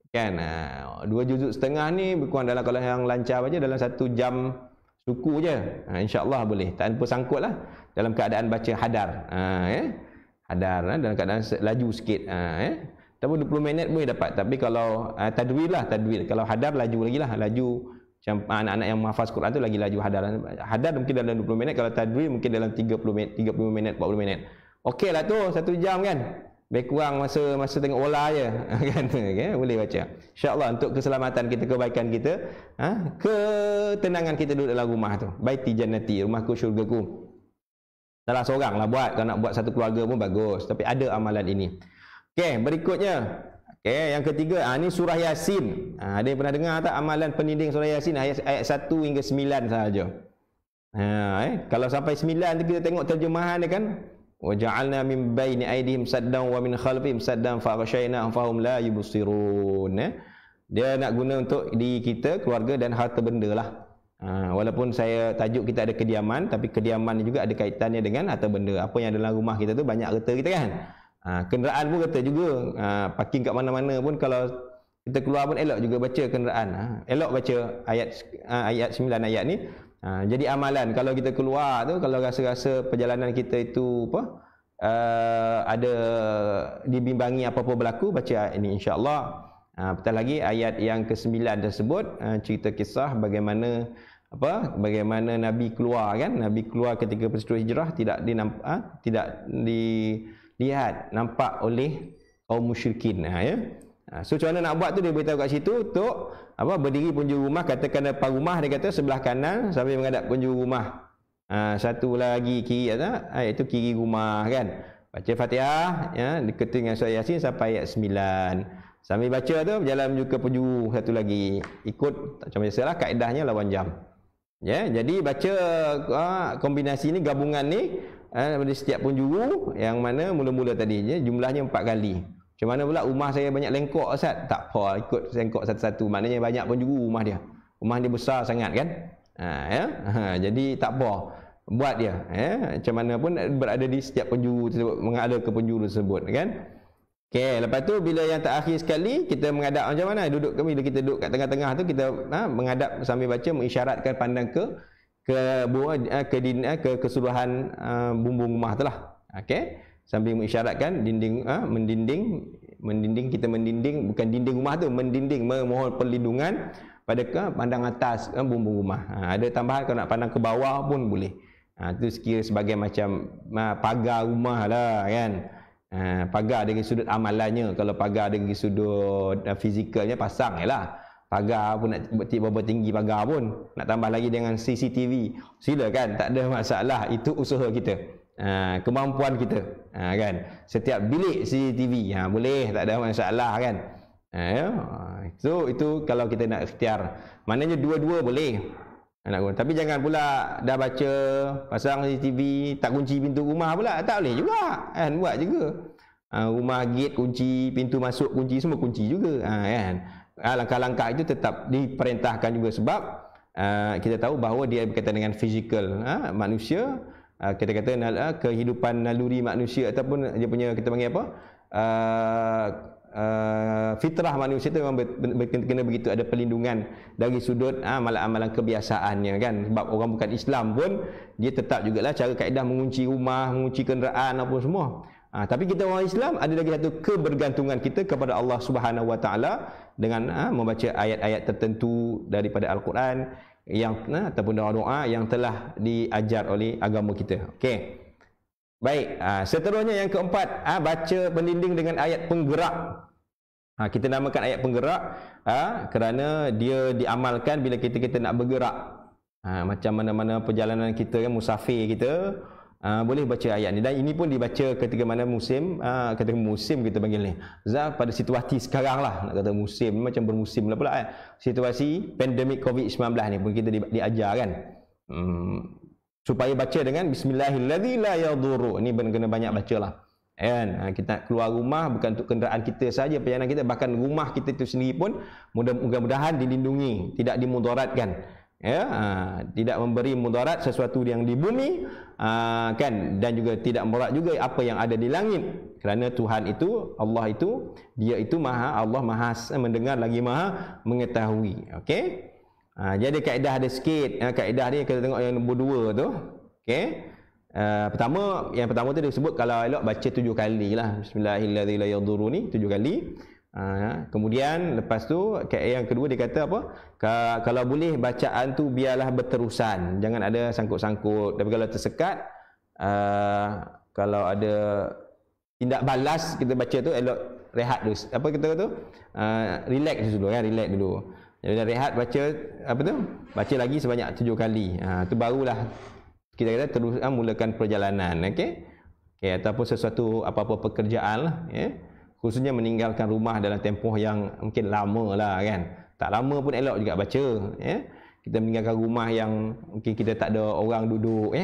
kan. 2 juzuk setengah ni berkurang dalam, kalau yang lancar baca dalam 1 jam suku je, insya-Allah boleh, tanpa sangkut lah, dalam keadaan baca hadar. Hadar dalam keadaan laju sikit, tapi 20 minit boleh dapat. Tapi kalau tadwir, kalau hadar laju lagi lah, laju macam anak-anak yang menghafaz Quran tu lagi laju hadar mungkin dalam 20 minit, kalau tadwir mungkin dalam 30 minit 40 minit. Okey lah tu 1 jam kan, lebih kurang masa tengok bola je kan, boleh baca. InsyaAllah untuk keselamatan kita, kebaikan kita, ketenangan kita duduk dalam rumah tu. Baiti jannati, rumahku syurgaku. Salah seorang lah buat, kalau nak buat satu keluarga pun bagus, tapi ada amalan ini. Okey, berikutnya, yang ketiga, ni surah Yasin. Ada yang pernah dengar tak amalan peninding surah Yasin, ayat 1 hingga 9 sahaja. Kalau sampai 9 tu kita tengok terjemahan dia kan, وَجَعَلْنَا مِنْ بَيْنِ أَيْدِهِمْ سَدًّا وَمِنْ خَلْفِهِمْ سَدًّا فَأَغْشَيْنَاهُمْ فَهُمْ لَا يُبْصِرُونَ. Dia nak guna untuk diri kita, keluarga dan harta benda lah. Walaupun saya tajuk kita ada kediaman, tapi kediaman ni juga ada kaitannya dengan harta benda. Apa yang ada dalam rumah kita tu, banyak harta kita kan. Kenderaan pun kata juga, parking kat mana-mana pun kalau kita keluar pun elok juga baca kenderaan. Elok baca ayat 9 ayat ni. Jadi amalan kalau kita keluar tu, kalau rasa-rasa perjalanan kita itu ada dibimbangi apa-apa berlaku, baca ayat ini insya-Allah. Apatah lagi ayat yang ke-9 tersebut cerita kisah bagaimana Nabi keluar kan, Nabi keluar ketika peristiwa hijrah, tidak dilihat nampak oleh kaum musyrikin. So macam mana nak buat tu, dia beritahu kat situ untuk berdiri penjuru rumah, katakan depan rumah, dia kata sebelah kanan sambil menghadap penjuru rumah. Satu lagi kiri iaitu kiri rumah kan. Baca Fatihah ya, dekat dengan surah Yasin sampai ayat 9. Sambil baca tu berjalan menuju ke penjuru satu lagi. Ikut macam biasalah kaedahnya lawan jam. Ya, jadi baca kombinasi ni, gabungan ni dari setiap penjuru yang mana mula-mula tadi ya, jumlahnya 4 kali. Macam mana pula rumah saya banyak lengkok Ustaz? Tak apa, ikut lengkok satu-satu. Maknanya banyak penjuru rumah dia. Rumah dia besar sangat kan? Jadi tak apa. Buat dia macam mana pun berada di setiap penjuru tersebut, mengalir ke penjuru tersebut kan. Okey, lepas tu bila yang terakhir sekali kita menghadap macam mana? Bila kita duduk kat tengah-tengah tu kita menghadap sambil baca, mengisyaratkan pandang ke keseluruhan bumbung rumah tu lah. Okey, sambil mengisyaratkan mendinding kita mendinding, bukan dinding rumah tu, mendinding, memohon perlindungan pada pandang atas bumbung rumah. Ada tambahan kalau nak pandang ke bawah pun boleh. Itu sekira sebagai macam pagar rumah lah kan. Pagar dari sudut amalannya. Kalau pagar dari sudut fizikalnya pasang je lah. Pagar pun nak berapa tinggi pagar pun, nak tambah lagi dengan CCTV, silakan, tak ada masalah. Itu usaha kita, kemampuan kita kan. Setiap bilik CCTV boleh, tak ada masalah kan. So itu kalau kita nak ikhtiar, maknanya dua-dua boleh. Tapi jangan pula dah baca pasang CCTV tak kunci pintu rumah pula, tak boleh juga kan. Buat juga rumah gate kunci, pintu masuk kunci, semua kunci juga kan. Langkah-langkah itu tetap diperintahkan juga sebab kita tahu bahawa dia berkaitan dengan fizikal manusia. Kita kata kehidupan naluri manusia ataupun dia punya, kita panggil apa, fitrah manusia itu memang kena begitu, ada perlindungan dari sudut amalan-amalan kebiasaannya kan. Sebab orang bukan Islam pun dia tetap jugalah cara kaedah mengunci rumah, mengunci kenderaan apa semua. Tapi kita orang Islam ada lagi satu kebergantungan kita kepada Allah Subhanahu Wa Taala dengan membaca ayat-ayat tertentu daripada Al-Quran yang ataupun doa-doa yang telah diajar oleh agama kita. Okey. Baik, seterusnya yang keempat, baca pendinding dengan ayat penggerak. Kita namakan ayat penggerak kerana dia diamalkan bila kita nak bergerak. Macam mana-mana perjalanan kita kan, musafir kita, boleh baca ayat ni. Dan ini pun dibaca ketika mana musim, ketika musim kita panggil ni, pada situasi sekarang lah, nak kata musim, macam bermusim lah pula situasi pandemik COVID-19 ni pun kita diajar kan. Supaya baca dengan bismillahirrahmanirrahim la yadurru. Ini kena banyak bacalah kan. Kita nak keluar rumah bukan untuk kenderaan kita saja, perjalanan kita, bahkan rumah kita itu sendiri pun mudah-mudahan dilindungi, tidak dimudaratkan tidak memberi mudarat sesuatu yang di bumi kan, dan juga tidak mudarat juga apa yang ada di langit, kerana Tuhan itu, Allah itu, dia itu Allah maha mendengar lagi maha mengetahui. Okey. Jadi kaedah ada sikit. Kaedah ni kita tengok yang nombor 2 tu. Okey. Yang pertama tu dia sebut kalau elok baca 7 kali lah. Bismillahirrahmanirrahim ni 7 kali. Kemudian lepas tu yang kedua dia kata apa? Kalau boleh bacaan tu biarlah berterusan. Jangan ada sangkut-sangkut. Tapi kalau tersekat, kalau ada tindak balas kita baca tu, elok rehat dulu. Apa kita kata tu? Relax dulu kan, relax dulu. Jadi rehat, baca apa tu? Baca lagi sebanyak 7 kali. Tu barulah kita kata terus mulakan perjalanan, okey. Ataupun sesuatu apa-apa pekerjaan lah, khususnya meninggalkan rumah dalam tempoh yang mungkin lama lah kan. Tak lama pun elok juga baca, Kita meninggalkan rumah yang mungkin kita tak ada orang duduk,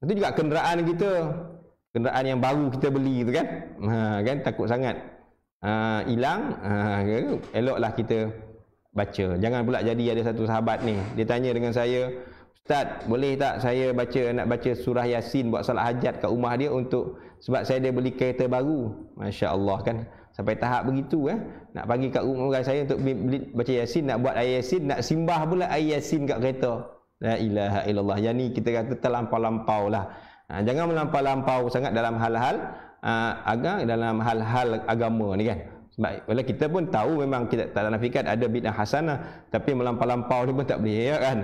Itu juga kenderaan kita, kenderaan yang baru kita beli tu kan. Kan takut sangat hilang, eloklah kita baca. Jangan pula jadi ada satu sahabat ni, dia tanya dengan saya, Ustaz, boleh tak saya nak baca surah Yasin buat salat hajat kat rumah dia sebab dia beli kereta baru. Masya-Allah kan, sampai tahap begitu nak bagi kat rumah saya untuk baca Yasin, nak buat ayat Yasin, nak simbah pula ayat Yasin kat kereta. La ilaha illallah. Yang ni kita kata terlampau-lampau lah. Jangan melampau-lampau sangat dalam hal-hal dalam hal-hal agama ni kan. Sebab walaupun kita pun tahu memang kita tak nafikan ada bid'ah hasanah, tapi melampau-lampau ni pun tak boleh kan.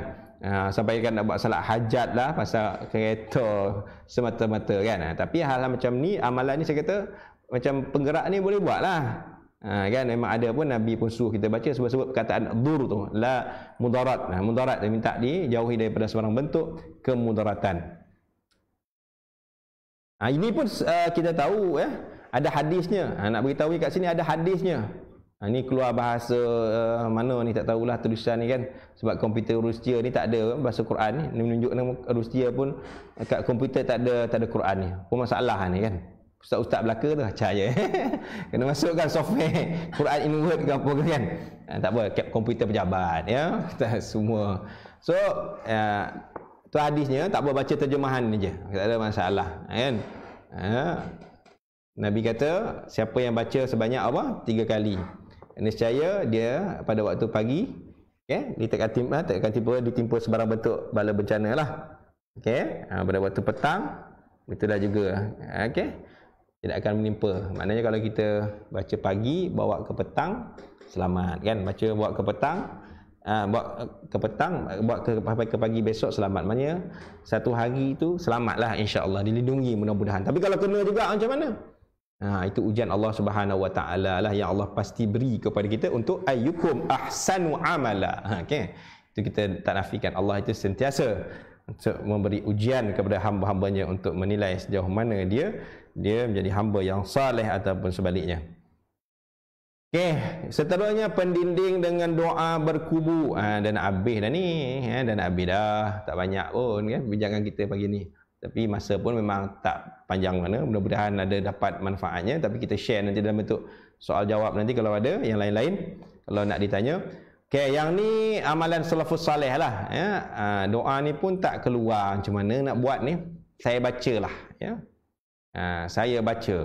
Sampai kan nak buat salat hajat lah pasal kereta semata-mata kan. Tapi hal-hal macam ni, amalan ni saya kata macam penggerak ni boleh buat lah. Kan memang ada pun Nabi pun suruh kita baca sebab perkataan dur tu la mudarat. Mudarat dia minta dijauhi daripada sebarang bentuk kemudaratan. Ini pun kita tahu ada hadisnya. Nak beritahu kat sini ada hadisnya. Ni keluar bahasa mana ni tak tahulah tulisan ni kan, sebab komputer Rusia ni tak ada bahasa Quran ni menunjuk Rusia pun kat komputer tak ada Quran ni. Apa masalah ni kan? Ustaz belaka tu percaya kena masukkan software Quran in Word ke apa kan. Tak apa, komputer pejabat ya kita semua. So tu hadisnya, tak apa baca terjemahan ni je, tak ada masalah kan. Nabi kata siapa yang baca sebanyak 3 kali, nescaya dia pada waktu pagi dia tak akan ditimpa sebarang bentuk bala bencana lah. Pada waktu petang itulah juga tidak akan menimpa. Maknanya kalau kita baca pagi bawa ke petang selamat kan, bawa ke petang sampai ke pagi besok selamat. Maknanya satu hari itu selamatlah, insya-Allah dilindungi mudah-mudahan. Tapi kalau kena juga macam mana? Itu ujian Allah Subhanahu Wa Taala lah yang Allah pasti beri kepada kita untuk ayyukum ahsanu amala. Itu kita tak nafikan, Allah itu sentiasa untuk memberi ujian kepada hamba-hambanya untuk menilai sejauh mana dia menjadi hamba yang saleh ataupun sebaliknya. Seterusnya pendinding dengan doa berkubu. Dan habis dah ni, dan habis dah, tak banyak pun kan bincangan kita pagi ni. Tapi masa pun memang tak panjang mana, mudah-mudahan ada dapat manfaatnya. Tapi kita share nanti dalam bentuk soal jawab nanti kalau ada yang lain-lain kalau nak ditanya. Yang ni amalan salafus salih lah doa ni pun tak keluar macam mana nak buat ni, saya bacalah saya baca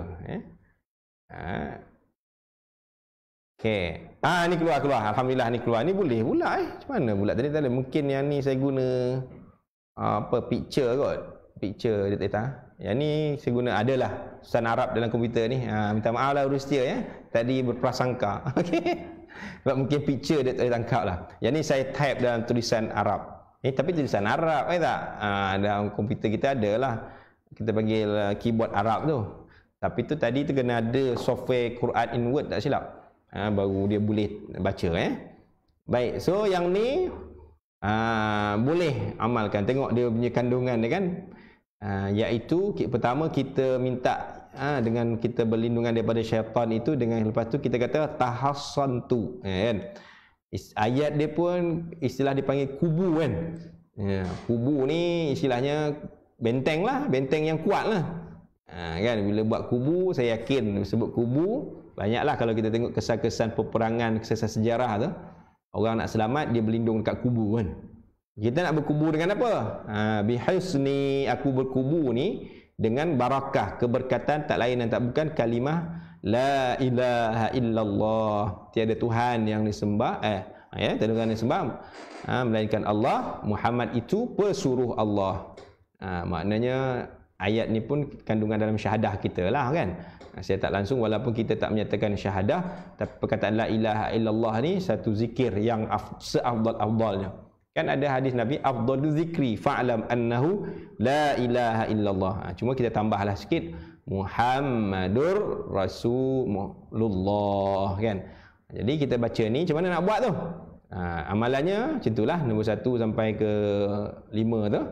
ni keluar alhamdulillah, ni keluar, ni boleh pula macam mana pula tadi tak ada. Mungkin yang ni saya guna picture kot, picture data. Yang ni saya guna adalah tulisan Arab dalam komputer ni. Minta maaf lah Rusia tadi berprasangka. Sebab mungkin picture dia tak tangkap lah. Yang ni saya type dalam tulisan Arab. Tapi tulisan Arab tak? Dalam komputer kita ada lah, kita panggil keyboard Arab tu. Tapi tu tadi tu kena ada software Quran in Word tak silap. Baru dia boleh baca Baik, so yang ni boleh amalkan. Tengok dia punya kandungan dia kan. Iaitu pertama kita minta dengan kita berlindungan daripada syaitan itu, dengan lepas tu kita kata tahassantu kan. Ayat dia pun istilah dipanggil kubu kan. Kubu ni istilahnya benteng lah, benteng yang kuat lah kan. Bila buat kubu, saya yakin sebut kubu banyaklah kalau kita tengok kesan-kesan peperangan, kesan sejarah tu, orang nak selamat dia berlindung dekat kubu kan. Kita nak berkubu dengan apa? Bihisni, aku berkubu ni dengan barakah, keberkatan tak lain dan tak bukan kalimah la ilaha illallah, tiada Tuhan yang disembah tiada Tuhan yang disembah melainkan Allah, Muhammad itu pesuruh Allah. Maknanya ayat ni pun kandungan dalam syahadah kita lah kan. Saya tak langsung, walaupun kita tak menyatakan syahadah, tapi perkataan la ilaha illallah ni satu zikir yang seafdal-afdalnya. Kan ada hadis Nabi, afdalu zikri fa'lam annahu la ilaha illallah. Cuma kita tambahlah sikit Muhammadur Rasulullah kan. Jadi kita baca ni macam mana nak buat tu? Amalannya macam itulah, nombor 1 sampai ke 5 tu.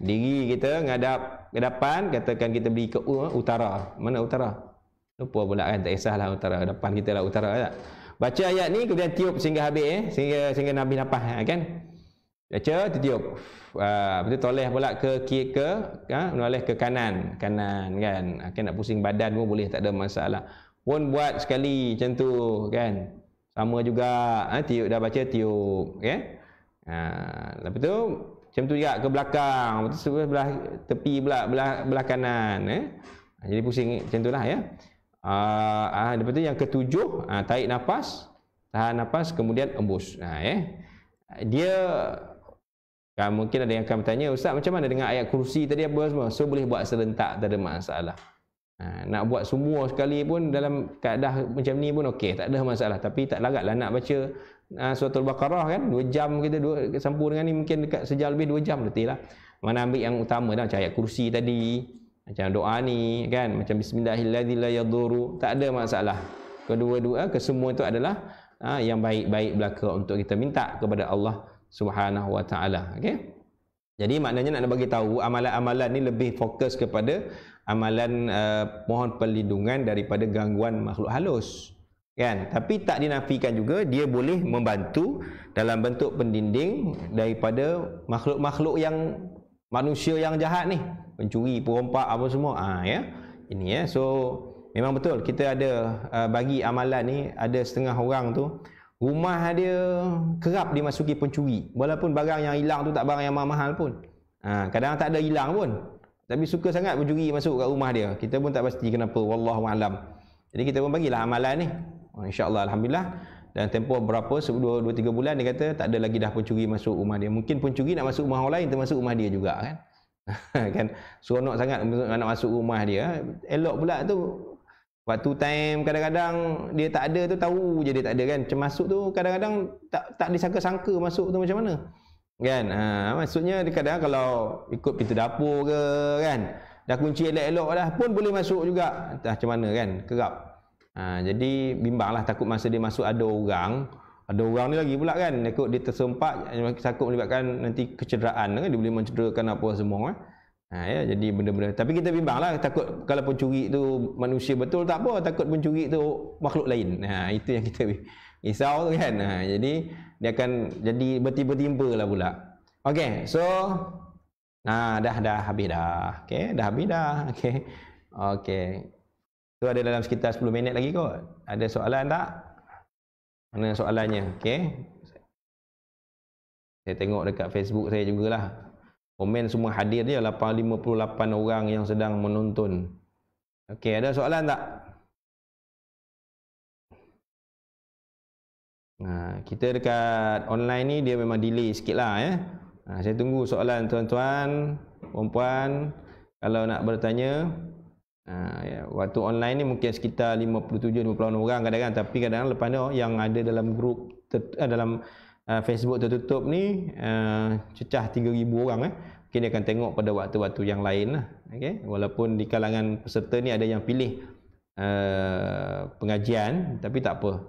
Diri kita ngadap ke depan, katakan kita beri ke utara. Mana utara? Lupa pula kan, tak kisahlah utara. Depan kita lah utara tak? Baca ayat ni kemudian tiup sehingga habis sehingga Nabi nafas kan. Baca tiup. Betul toleh pula ke kiri menoleh ke kanan kan. Nak pusing badan pun boleh, tak ada masalah. Pun buat sekali macam tu kan. Sama juga tiup, dah baca tiup kan. Lepas tu macam tu juga ke belakang, lepas tu sebelah tepi pula belah kanan jadi pusing macam itulah ya. Lepas tu yang ketujuh, tarik nafas, tahan nafas, kemudian embus. Dia mungkin ada yang akan bertanya, Ustaz macam mana dengan ayat kursi tadi apa semua? So boleh buat serentak, tak ada masalah. Nak buat semua sekali pun dalam keadaan macam ni pun okey, tak ada masalah. Tapi tak laratlah nak baca surah Al-Baqarah kan 2 jam kita sambung dengan ni, mungkin dekat sejam lebih 2 jam letih lah. Mana ambil yang utama dah, macam ayat kursi tadi, macam doa ni kan, macam bismillahirrahmanirrahim la yadhuru, tak ada masalah. kedua-dua, kesemua itu adalah yang baik-baik belaka untuk kita minta kepada Allah Subhanahu wa taala. Okey. Jadi maknanya nak bagi tahu amalan-amalan ni lebih fokus kepada amalan mohon perlindungan daripada gangguan makhluk halus. Kan? Tapi tak dinafikan juga dia boleh membantu dalam bentuk pendinding daripada makhluk-makhluk yang manusia yang jahat ni, pencuri, perompak apa semua. Ya. Ini ya. So memang betul kita ada bagi amalan ni, ada setengah orang tu rumah dia kerap dimasuki pencuri, walaupun barang yang hilang tu tak barang yang mahal pun. Kadang tak ada hilang pun, tapi suka sangat pencuri masuk kat rumah dia. Kita pun tak pasti kenapa, wallahu alam. Jadi kita pun bagilah amalan ni. InsyaAllah, alhamdulillah. Dan tempoh berapa, 2-3 bulan dia kata tak ada lagi dah pencuri masuk rumah dia. Mungkin pencuri nak masuk rumah orang lain, termasuk rumah dia juga kan. Kan seronok sangat nak masuk rumah dia. Elok pula tu waktu time kadang-kadang dia tak ada tu, tahu je dia tak ada kan. Macam masuk tu kadang-kadang tak disangka-sangka masuk tu macam mana. Kan? Maksudnya kadang kalau ikut pintu dapur ke kan, dah kunci elok-elok dah pun boleh masuk juga. Entah macam mana kan, kerap. Jadi bimbanglah, takut masa dia masuk ada orang ni lagi pula kan, takut dia tersempak, takut melibatkan nanti kecederaan kan, dia boleh mencederakan apa semua. Ya, jadi benda-benda. Tapi kita bimbanglah, takut kalau pencuri tu manusia betul tak apa, takut pencuri tu makhluk lain. Itu yang kita risau tu kan. Jadi dia akan jadi bertimpa-timpa lah pula. Okey, so dah habis dah. Okey, dah habis dah. Okey. Tu ada dalam sekitar 10 minit lagi kot. Ada soalan tak? Mana soalannya? Okey. Saya tengok dekat Facebook saya jugalah. Komen semua hadir dia 58 orang yang sedang menonton. Okey, ada soalan tak? Kita dekat online ni dia memang delay sikit lah ya. Saya tunggu soalan tuan-tuan, perempuan kalau nak bertanya. Ya, waktu online ni mungkin sekitar 57-58 orang kadang-kadang, tapi kadang-kadang lepas tu yang ada dalam grup dalam Facebook tertutup ni cecah 3,000 orang mungkin dia akan tengok pada waktu-waktu yang lain lah. Okay? Walaupun di kalangan peserta ni ada yang pilih pengajian, tapi tak apa.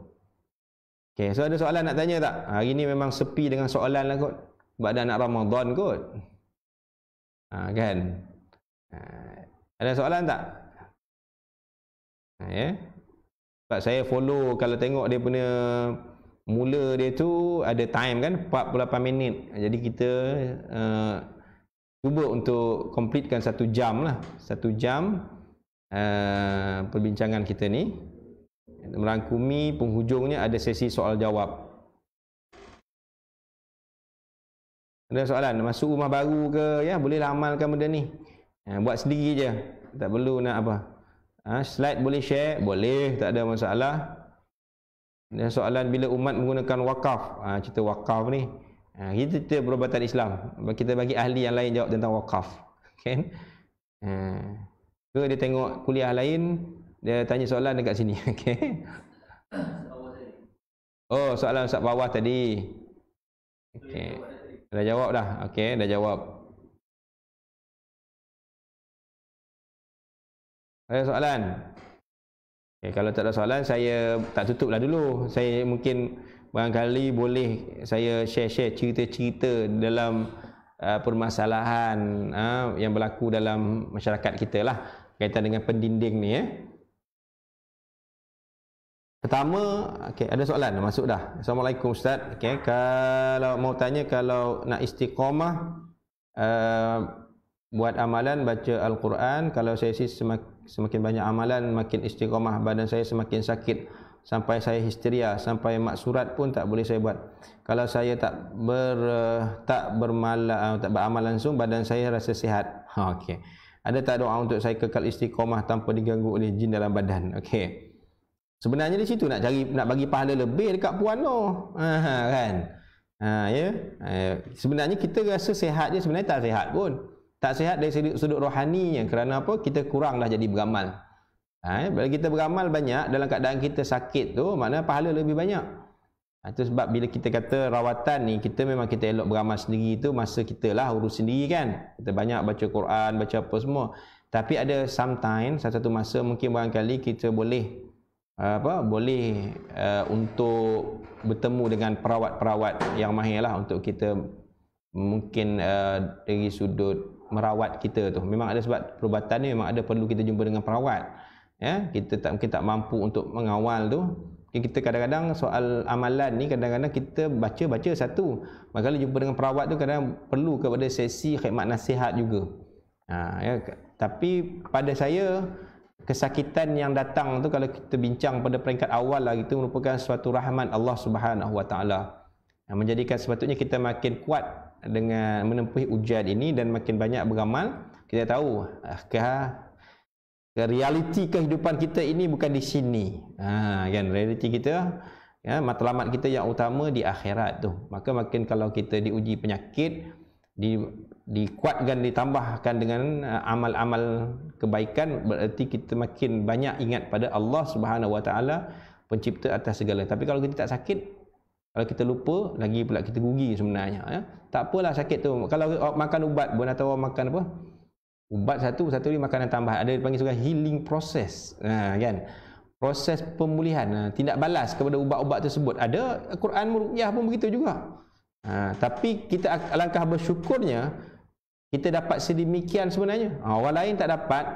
Okay, so ada soalan nak tanya tak? Hari ni memang sepi dengan soalan lah kot, sebab dah nak Ramadan kot. Kan? Ada soalan tak? Ya. Sebab saya follow, kalau tengok dia punya mula dia tu ada time kan, 48 minit. Jadi kita cuba untuk completekan 1 jam lah. 1 jam perbincangan kita ni. Merangkumi penghujungnya ada sesi soal jawab. Ada soalan? Masuk rumah baru ke? Ya, bolehlah amalkan benda ni. Buat sendiri je. Tak perlu nak apa. Slide boleh share? Boleh, tak ada masalah. Dan soalan bila umat menggunakan wakaf. Cerita wakaf ni. Kita cerita perubatan Islam. Kita bagi ahli yang lain jawab tentang wakaf. Kan? Ke dia tengok kuliah lain, dia tanya soalan dekat sini. Okay? Oh, soalan Ustaz bawah tadi. Okay. Dah jawab dah. Okay, dah jawab. Ada soalan? Okay, kalau tak ada soalan, saya tak tutup lah dulu. Saya mungkin barangkali boleh saya share-share cerita-cerita dalam permasalahan yang berlaku dalam masyarakat kita lah, kaitan dengan pendinding ni ya. Pertama, okay, ada soalan masuk dah. Assalamualaikum Ustaz. Okay, kalau mau tanya, kalau nak istiqamah buat amalan baca Al-Quran, kalau saya semakin banyak amalan makin istiqamah, badan saya semakin sakit sampai saya histeria, sampai maksurat pun tak boleh saya buat. Kalau saya tak beramal langsung, badan saya rasa sihat. Okey. Ada tak doa untuk saya kekal istiqamah tanpa diganggu oleh jin dalam badan? Okey. Sebenarnya di situ nak bagi pahala lebih dekat puan tu. Kan? Ya. Sebenarnya kita rasa sihat je, sebenarnya tak sihat pun. Tak sihat dari sudut rohani, yang kerana apa? Kita kurang dah jadi beramal. Bila kita beramal banyak dalam keadaan kita sakit tu, maknanya pahala lebih banyak. Itu sebab bila kita kata rawatan ni, kita memang kita elok beramal sendiri tu, masa kita lah urus sendiri kan. Kita banyak baca Quran, baca apa semua. Tapi ada sometimes, satu masa mungkin barangkali kita boleh boleh untuk bertemu dengan perawat-perawat yang mahir lah untuk kita mungkin dari sudut merawat kita tu. Memang ada sebab perubatan ni memang ada perlu kita jumpa dengan perawat. Ya, kita mungkin tak mampu untuk mengawal tu. Kita kadang-kadang soal amalan ni kadang-kadang kita baca satu. Maka jumpa dengan perawat tu kadang perlu kepada sesi khidmat nasihat juga. Ya, tapi pada saya kesakitan yang datang tu kalau kita bincang pada peringkat awal lah itu merupakan suatu rahmat Allah Subhanahu Wa Taala. Yang menjadikan sepatutnya kita makin kuat dengan menempuhi ujian ini dan makin banyak beramal. Kita tahu realiti kehidupan kita ini bukan di sini. Kan realiti kita, ya, matlamat kita yang utama di akhirat tu. Maka makin kalau kita diuji penyakit, dikuatkan, ditambahkan dengan amal-amal kebaikan, berarti kita makin banyak ingat pada Allah Subhanahu Wa Taala, pencipta atas segala. Tapi kalau kita tak sakit, kalau kita lupa, lagi pula kita rugi sebenarnya. Ya. Tak apalah sakit tu. Kalau makan ubat pun atau makan apa? Ubat satu ni makanan tambahan. Ada dipanggil sebagai healing process. Kan? Proses pemulihan. Tindak balas kepada ubat-ubat tersebut. Ada Quran Ruqyah pun begitu juga. Tapi kita alangkah bersyukurnya kita dapat sedemikian sebenarnya. Orang lain tak dapat.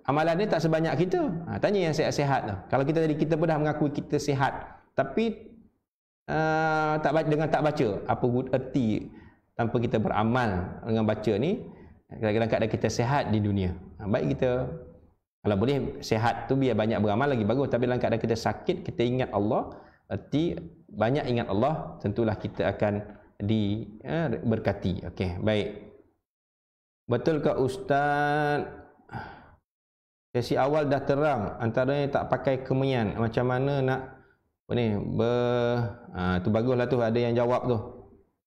Amalan dia tak sebanyak kita. Tanya yang sihat-sihat lah. Kalau kita pun dah mengakui kita sihat. Tapi dengan tak baca, apa good erti tanpa kita beramal dengan baca ni, kadang-kadang keadaan kita sihat di dunia. Baik kita, kalau boleh sihat tu biar banyak beramal lagi bagus. Tapi dalam keadaan kita sakit, kita ingat Allah, erti banyak ingat Allah, tentulah kita akan diberkati. Okey, baik. Betul ke Ustaz? Sesi awal dah terang, antaranya tak pakai kemenyan. Macam mana nak tu baguslah tu ada yang jawab tu.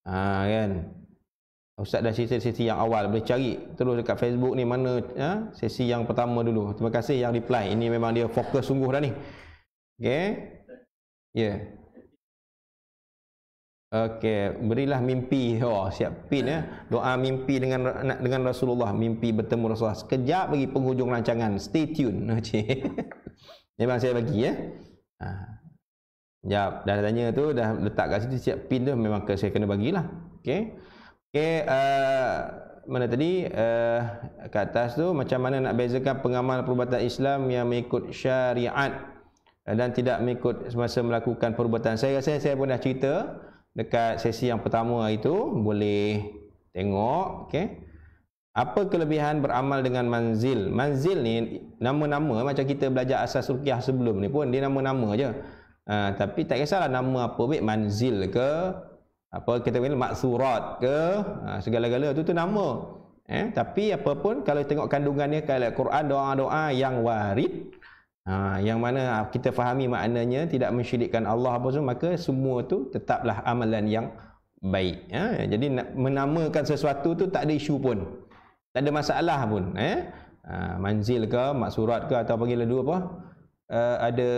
Kan. Ustaz dah cerita sesi yang awal, boleh cari terus dekat Facebook ni mana sesi yang pertama dulu. Terima kasih yang reply. Ini memang dia fokus sungguh dah ni. Okey. Ya. Okey, berilah mimpi. Siap pin ya. Doa mimpi dengan Rasulullah, mimpi bertemu Rasulullah. Sekejap lagi penghujung rancangan. Stay tune. Memang saya bagi ya. Jap, dah tanya tu, dah letak kat situ siap pin tu, memang saya kena bagilah. Okey. Mana tadi kat atas tu, macam mana nak bezakan pengamal perubatan Islam yang mengikut syariat dan tidak mengikut semasa melakukan perubatan. Saya rasa saya pun dah cerita dekat sesi yang pertama itu, boleh tengok. Okey. Apa kelebihan beramal dengan manzil? Manzil ni nama-nama macam kita belajar asas ruqyah sebelum ni pun, dia nama-nama je. Tapi tak kisahlah nama apa, baik manzil ke apa kita panggil maksurat ke, segala-gala tu nama. Tapi apa pun kalau tengok kandungannya kalau Quran, doa-doa yang warid, yang mana kita fahami maknanya tidak mensyirikkan Allah apa semua, maka semua tu tetaplah amalan yang baik. Jadi menamakan sesuatu tu tak ada isu pun, tak ada masalah pun. Manzil ke maksurat ke atau panggil dua apa, ada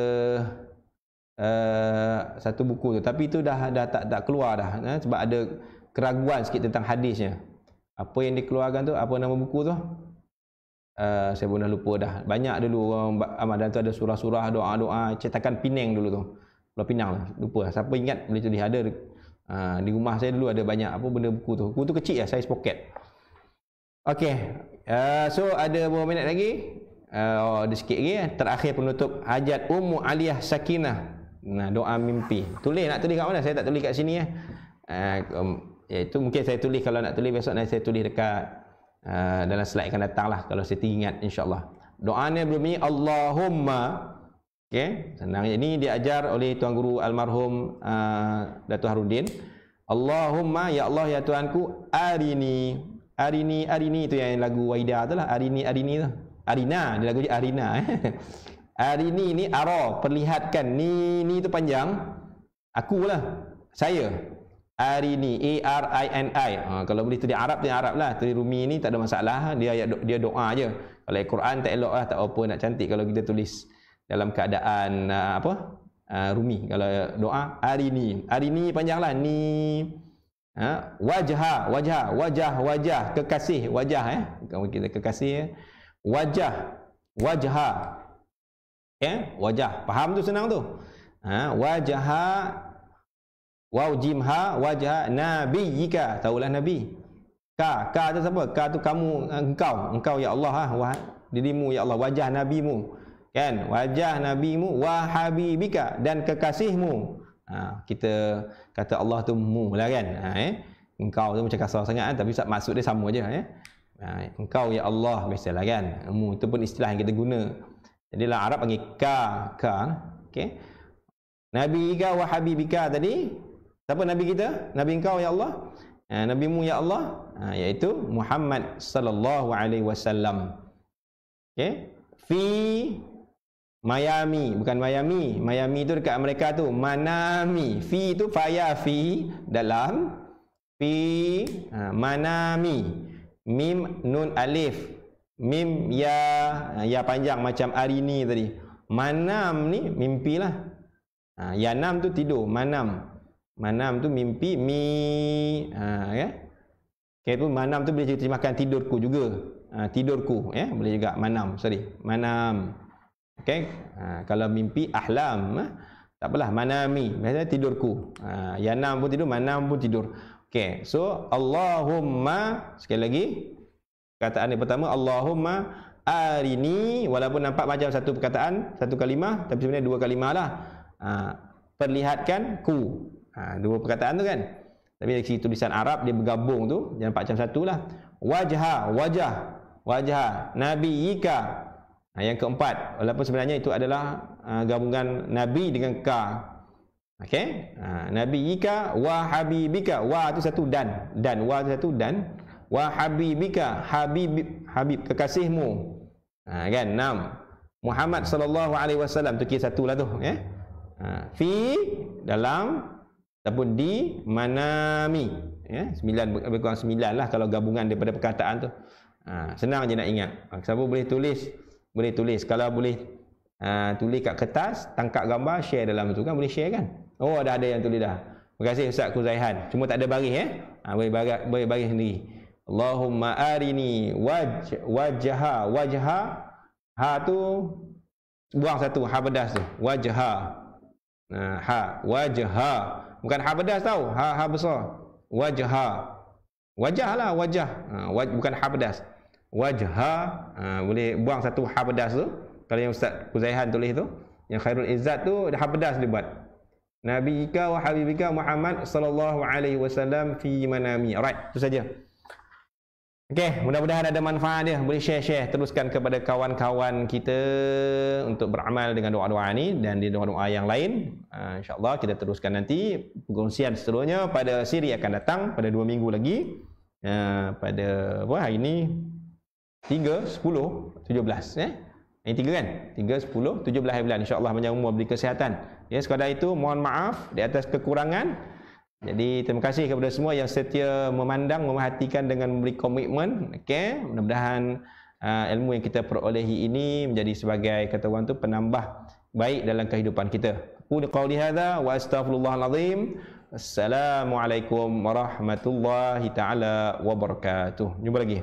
satu buku tu, tapi itu dah tak keluar dah, sebab ada keraguan sikit tentang hadisnya. Apa yang dikeluarkan tu, apa nama buku tu, saya pun dah lupa dah. Banyak dulu orang amal dan tu ada surah-surah, doa-doa, cetakan Penang dulu tu, Pulau Pinang lah, lupa. Siapa ingat boleh tulis, ada di rumah saya dulu ada banyak apa benda buku tu. Buku tu kecil lah, saiz poket. Okey, so ada berapa minit lagi? Ada sikit lagi. Terakhir penutup hajat Ummu Aliyah Sakinah. Doa mimpi. Nak tulis kat mana? Saya tak tulis kat sini ya. Itu mungkin saya tulis, kalau nak tulis besok nanti saya tulis dekat dalam slide akan datang lah kalau saya ingat, insyaAllah. Doanya berbunyi Allahumma. Okay, senang. Ini diajar oleh Tuan Guru almarhum Datuk Harudin. Allahumma, ya Allah ya Tuanku, arini itu yang lagu Waida tu lah. Arini tu. Arina, dia lagu je Arina. Arini ni ara, perlihatkan. Ni tu panjang. Akulah, saya. Arini, A-R-I-N-I. Kalau boleh tulis Arab lah. Tulis Rumi ni tak ada masalah. Dia doa je. Kalau Al-Quran tak elok lah, tak apa, nak cantik kalau kita tulis dalam keadaan Rumi. Kalau doa Arini panjang lah. Ni wajah kekasih, wajah kalau kita kekasih, wajah Okay? Wajah. Faham tu senang tu. Wajaha waw jim ha wajha nabiyyika. Taulah nabi. Ka tu siapa? Ka tu kamu, engkau ya Allah, dirimu ya Allah, wajah nabimu. Kan? Wajah nabimu wa habibika, dan kekasihmu. Kita kata Allah tu mu lah kan. Engkau tu macam kasar sangat tapi maksud dia sama je. Engkau ya Allah biasalah kan. Mu itu pun istilah yang kita guna. Jadi dalam Arab panggil ka. Okey. Nabiyika wa habibika tadi. Siapa nabi kita? Nabi engkau ya Allah. Nabimu ya Allah, iaitu Muhammad sallallahu alaihi wasallam. Okey. Fi Miami, bukan Miami. Miami tu dekat mereka tu. Manami. Fi tu faya fi dalam. Fi manami. Mim nun alif. Mim ya panjang macam arini tadi. Manam ni mimpilah. Yanam tu tidur, manam. Manam tu mimpi, ya. Okay, tu manam tu boleh diterjemahkan tidurku juga. Tidurku, ya, boleh juga manam, manam. Okey. Kalau mimpi ahlam, tak apalah, manami, maksudnya tidurku. Yanam pun tidur, manam pun tidur. Okey. So Allahumma, sekali lagi perkataan yang pertama, Allahumma arini, walaupun nampak macam satu perkataan, satu kalimah, tapi sebenarnya dua kalimah lah. Perlihatkan ku. Dua perkataan tu kan. Tapi dari segi tulisan Arab dia bergabung tu, jangan nampak macam satu lah. Wajah nabiyyika. Yang keempat, walaupun sebenarnya itu adalah gabungan nabi dengan ka. Okey? Nabiyyika wa habibika. Wa tu satu dan wa tu satu dan. Wa habibika, habib kekasihmu. Kan? 6. Muhammad sallallahu alaihi wasallam tu kira satu lah tu, ya. Fi dalam ataupun di manami, ya. 9 lebih kurang 9 lah kalau gabungan daripada perkataan tu. Senang je nak ingat. Siapa boleh tulis, kalau boleh tulis kat kertas, tangkap gambar, share dalam tu kan, boleh share kan. Oh, ada yang tulis dah. Terima kasih Ustaz Kuzaihan. Cuma tak ada baris, ya. Boleh baris sendiri. Allahumma arini wajha. Ha tu buang satu, ha pedas tu. Wajha. Wajha. Bukan ha pedas tau. Ha besar. Wajah lah, wajah. Bukan ha pedas. Wajha. Boleh buang satu ha pedas tu. Kalau yang Ustaz Kuzaihan tulis tu, yang Khairul Izzat tu ha pedas dia buat. Nabiyika wa habibika Muhammad sallallahu alaihi wasallam fi manami. Alright, itu saja. Okey, mudah-mudahan ada manfaat dia. Boleh share teruskan kepada kawan-kawan kita untuk beramal dengan doa-doa ni dan di doa-doa yang lain. InsyaAllah kita teruskan nanti perkongsian seterusnya pada siri akan datang pada 2 minggu lagi. Pada hari ini 3, 10, 17, Ini 3 kan? 3, 10, 17 bulan. InsyaAllah panjang umur, beri kesihatan. Ya, sekadar itu mohon maaf di atas kekurangan. Jadi terima kasih kepada semua yang setia memandang, memerhatikan dengan memberi komitmen. Okey, mudah-mudahan ilmu yang kita perolehi ini menjadi sebagai kata orang tu penambah baik dalam kehidupan kita. Qul qauli hadza wa astaghfirullahal azim. Assalamualaikum warahmatullahi taala wabarakatuh. Jumpa lagi.